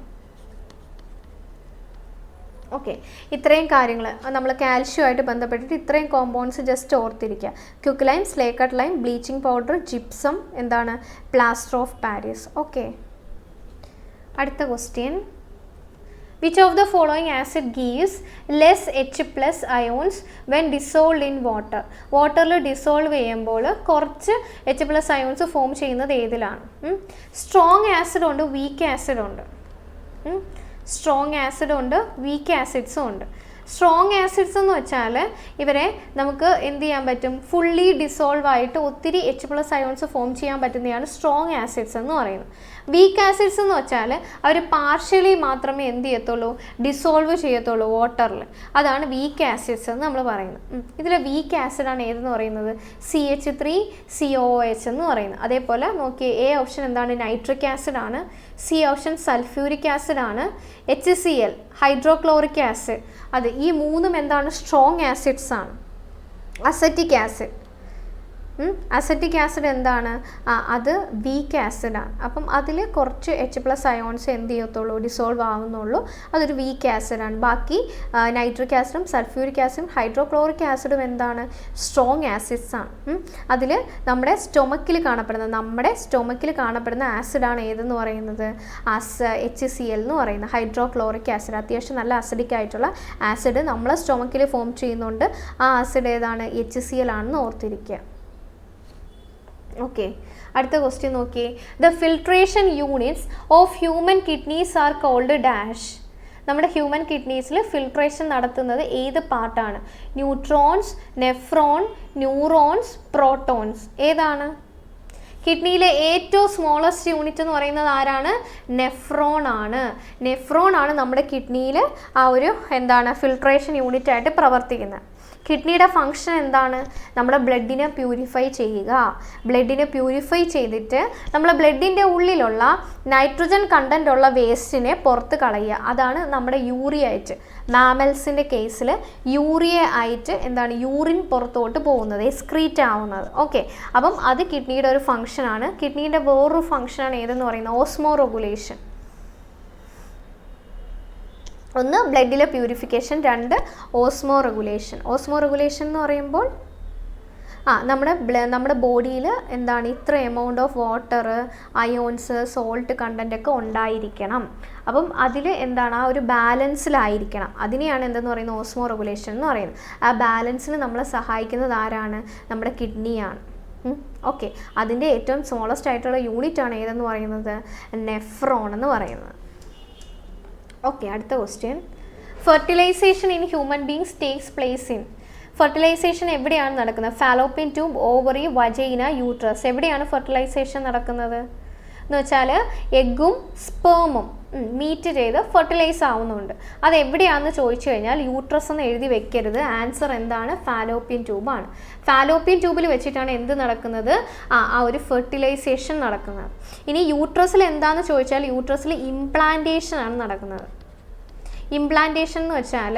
ഓക്കെ, ഇത്രയും കാര്യങ്ങൾ നമ്മൾ കാൽഷ്യമായിട്ട് ബന്ധപ്പെട്ടിട്ട് ഇത്രയും കോമ്പൗണ്ട്സ് ജസ്റ്റ് ഓർത്തിരിക്കുക. Quick lime, slaked lime, bleaching powder, gypsum, എന്താണ്? Plaster of Paris. ഓക്കെ, അടുത്ത question, which of the following acid gives less H+ ions when dissolve in water? വാട്ടറിൽ ഡിസോൾവ് ചെയ്യുമ്പോൾ കുറച്ച് H+ അയോൺസ് ഫോം ചെയ്യുന്നത് ഏതിലാണ്? സ്ട്രോങ് ആസിഡ് ഉണ്ട്, വീക്ക് ആസിഡ് ഉണ്ട്. സ്ട്രോങ് ആസിഡ് ഉണ്ട്, വീക്ക് ആസിഡ്സും ഉണ്ട്. സ്ട്രോങ് ആസിഡ്സ് എന്ന് വെച്ചാൽ ഇവരെ നമുക്ക് എന്ത് ചെയ്യാൻ പറ്റും? ഫുള്ളി ഡിസോൾവ് ആയിട്ട് ഒത്തിരി H+ അയോൺസ് ഫോം ചെയ്യാൻ പറ്റുന്നതാണ് സ്ട്രോങ് ആസിഡ്സ് എന്ന് പറയുന്നത്. വീക്ക് ആസിഡ്സ് എന്ന് വെച്ചാൽ അവർ പാർഷ്യലി മാത്രമേ എന്ത് ചെയ്യത്തുള്ളൂ? ഡിസോൾവ് ചെയ്യത്തുള്ളൂ വാട്ടറിൽ. അതാണ് വീക്ക് ആസിഡ്സ് എന്ന് നമ്മൾ പറയുന്നത്. ഇതിൽ വീക്ക് ആസിഡാണ് ഏതെന്ന് പറയുന്നത്? CH3COOH എന്ന് പറയുന്നത്. അതേപോലെ നോക്കിയേ, A ഓപ്ഷൻ എന്താണ്? നൈട്രിക് ആസിഡ് ആണ്. C ഓപ്ഷൻ സൾഫ്യൂരിക് ആസിഡ് ആണ്. HCl ഹൈഡ്രോക്ലോറിക് ആസിഡ്, അത് ഈ മൂന്നും എന്താണ്? സ്ട്രോങ് ആസിഡ്സ് ആണ്. അസറ്റിക് ആസിഡ്, അസറ്റിക് ആസിഡ് എന്താണ്? അത് വീക്ക് ആസിഡാണ്. അപ്പം അതിൽ കുറച്ച് H+ അയോൺസ് എന്ത് ചെയ്യത്തുള്ളൂ? ഡിസോൾവ് ആവുന്നുള്ളൂ. അതൊരു വീക്ക് ആസിഡാണ്. ബാക്കി നൈട്രിക് ആസിഡും സൾഫ്യൂരിക് ആസിഡും ഹൈഡ്രോക്ലോറിക് ആസിഡും എന്താണ്? സ്ട്രോങ് ആസിഡ്സ് ആണ്. അതിൽ നമ്മുടെ സ്റ്റൊമക്കിൽ കാണപ്പെടുന്ന ആസിഡാണ് ഏതെന്ന് പറയുന്നത്? HCl എന്ന് പറയുന്നത്, ഹൈഡ്രോക്ലോറിക് ആസിഡ്. അത്യാവശ്യം നല്ല അസിഡിക് ആയിട്ടുള്ള ആസിഡ് നമ്മളെ സ്റ്റൊമക്കിൽ ഫോം ചെയ്യുന്നുണ്ട്. ആ ആസിഡ് ഏതാണ്? HCl ആണെന്ന് ഓർത്തിരിക്കുക. ഓക്കെ, അടുത്ത ക്വസ്റ്റ്യൻ നോക്കിയേ, the filtration units of human kidneys are called dash. നമ്മുടെ ഹ്യൂമൻ കിഡ്നീസിൽ ഫിൽട്രേഷൻ നടത്തുന്നത് ഏത് പാർട്ടാണ്? Neutrons, nephron, neurons, protons. ഏതാണ്? കിഡ്നിയിലെ ഏറ്റവും സ്മോളസ്റ്റ് യൂണിറ്റ് എന്ന് പറയുന്നത് ആരാണ്? നെഫ്രോൺ ആണ്. നെഫ്രോൺ ആണ് നമ്മുടെ കിഡ്നിയിൽ ആ ഒരു എന്താണ് ഫിൽട്രേഷൻ യൂണിറ്റ് ആയിട്ട് പ്രവർത്തിക്കുന്നത്. കിഡ്നിയുടെ ഫങ്ഷൻ എന്താണ്? നമ്മുടെ ബ്ലഡിനെ പ്യൂരിഫൈ ചെയ്യുക. ബ്ലഡിനെ പ്യൂരിഫൈ ചെയ്തിട്ട് നമ്മളെ ബ്ലഡിൻ്റെ ഉള്ളിലുള്ള നൈട്രജൻ കണ്ടൻ്റ് ഉള്ള വേസ്റ്റിനെ പുറത്ത് കളയുക. അതാണ് നമ്മുടെ യൂറിയ ആയിട്ട്, മാമൽസിൻ്റെ കേസിൽ യൂറിയ ആയിട്ട് എന്താണ് യൂറിൻ പുറത്തോട്ട് പോകുന്നത്, എക്സ്ക്രീറ്റ് ആവുന്നത്. ഓക്കെ, അപ്പം അത് കിഡ്നിയുടെ ഒരു ഫങ്ഷനാണ്. കിഡ്നീൻ്റെ വേറൊരു ഫങ്ഷനാണ് ഏതെന്ന് പറയുന്നത് ഓസ്മോ റെഗുലേഷൻ. ഒന്ന് ബ്ലഡിലെ പ്യൂരിഫിക്കേഷൻ, രണ്ട് ഓസ്മോ റെഗുലേഷൻ. ഓസ്മോ റെഗുലേഷൻ എന്ന് പറയുമ്പോൾ നമ്മുടെ ബോഡിയിൽ എന്താണ് ഇത്ര amount of water, ions, salt content ഒക്കെ ഉണ്ടായിരിക്കണം. അപ്പം അതിൽ എന്താണ് ആ ഒരു ബാലൻസിലായിരിക്കണം. അതിനെയാണ് എന്തെന്ന് പറയുന്നത് ഓസ്മോ റെഗുലേഷൻ എന്ന് പറയുന്നത്. ആ ബാലൻസിന് നമ്മളെ സഹായിക്കുന്നത് ആരാണ്? നമ്മുടെ കിഡ്നിയാണ്. ഓക്കെ, അതിൻ്റെ ഏറ്റവും സ്മോളസ്റ്റ് ആയിട്ടുള്ള യൂണിറ്റ് ആണ് ഏതെന്ന് പറയുന്നത് നെഫ്രോൺ എന്ന് പറയുന്നത്. ഓക്കെ, അടുത്ത question. Fertilisation in human beings takes place in. Fertilisation എവിടെയാണ് നടക്കുന്നത്? Fallopian tube, ovary, vagina, uterus. എവിടെയാണ് ഫെർട്ടിലൈസേഷൻ നടക്കുന്നത് എന്ന് വെച്ചാൽ എഗ്ഗും സ്പേമും മീറ്റ് ചെയ്ത് ഫെർട്ടിലൈസ് ആവുന്നുണ്ട്. അത് എവിടെയാണെന്ന് ചോദിച്ചു കഴിഞ്ഞാൽ യൂട്രസ് എന്ന് എഴുതി വെക്കരുത്. ആൻസർ എന്താണ്? ഫാലോപ്പിയൻ ട്യൂബാണ്. ഫാലോപ്പിയൻ ട്യൂബിൽ വെച്ചിട്ടാണ് എന്ത് നടക്കുന്നത്? ആ ഒരു ഫെർട്ടിലൈസേഷൻ നടക്കുന്നത്. ഇനി യൂട്രസിൽ എന്താണെന്ന് ചോദിച്ചാൽ യൂട്രസിൽ ഇംപ്ലാന്റേഷൻ ആണ് നടക്കുന്നത്. ഇംപ്ലാന്റേഷൻ എന്ന് വെച്ചാൽ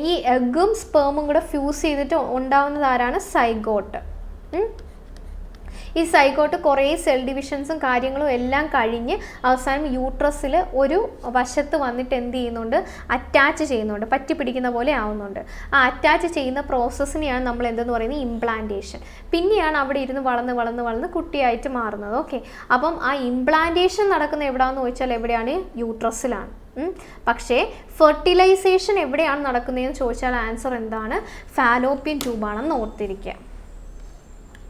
ഈ എഗ്ഗും സ്പേമും കൂടെ ഫ്യൂസ് ചെയ്തിട്ട് ഉണ്ടാവുന്നത് ആരാണ്? സൈഗോട്ട്. ഈ സൈഗോട്ട് കുറേ സെൽ ഡിവിഷൻസും കാര്യങ്ങളും എല്ലാം കഴിഞ്ഞ് അവസാനം യൂട്രസിൽ ഒരു വശത്ത് വന്നിട്ട് എന്ത് ചെയ്യുന്നുണ്ട്? അറ്റാച്ച് ചെയ്യുന്നുണ്ട്, പറ്റി പിടിക്കുന്ന പോലെ ആവുന്നുണ്ട്. ആ അറ്റാച്ച് ചെയ്യുന്ന പ്രോസസ്സിനെയാണ് നമ്മൾ എന്തെന്ന് പറയുന്നത് ഇംപ്ലാന്റേഷൻ. പിന്നെയാണ് അവിടെ ഇരുന്ന് വളർന്ന് വളർന്ന് വളർന്ന് കുട്ടിയായിട്ട് മാറുന്നത്. ഓക്കെ, അപ്പം ആ ഇംപ്ലാന്റേഷൻ നടക്കുന്ന എവിടെയാണെന്ന് ചോദിച്ചാൽ എവിടെയാണ്? യൂട്രസിലാണ്. പക്ഷേ ഫെർട്ടിലൈസേഷൻ എവിടെയാണ് നടക്കുന്നതെന്ന് ചോദിച്ചാൽ ആൻസർ എന്താണ്? ഫാലോപ്പിയൻ ട്യൂബാണെന്ന് ഓർത്തിരിക്കുക.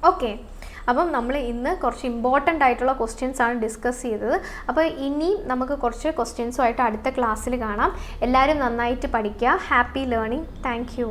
ഓക്കെ, അപ്പം നമ്മൾ ഇന്ന് കുറച്ച് ഇമ്പോർട്ടൻ്റ് ആയിട്ടുള്ള ക്വസ്റ്റ്യൻസ് ആണ് ഡിസ്കസ് ചെയ്തത്. അപ്പോൾ ഇനി നമുക്ക് കുറച്ച് ക്വസ്റ്റ്യൻസുമായിട്ട് അടുത്ത ക്ലാസ്സിൽ കാണാം. എല്ലാവരും നന്നായിട്ട് പഠിക്കുക. Happy learning. Thank you.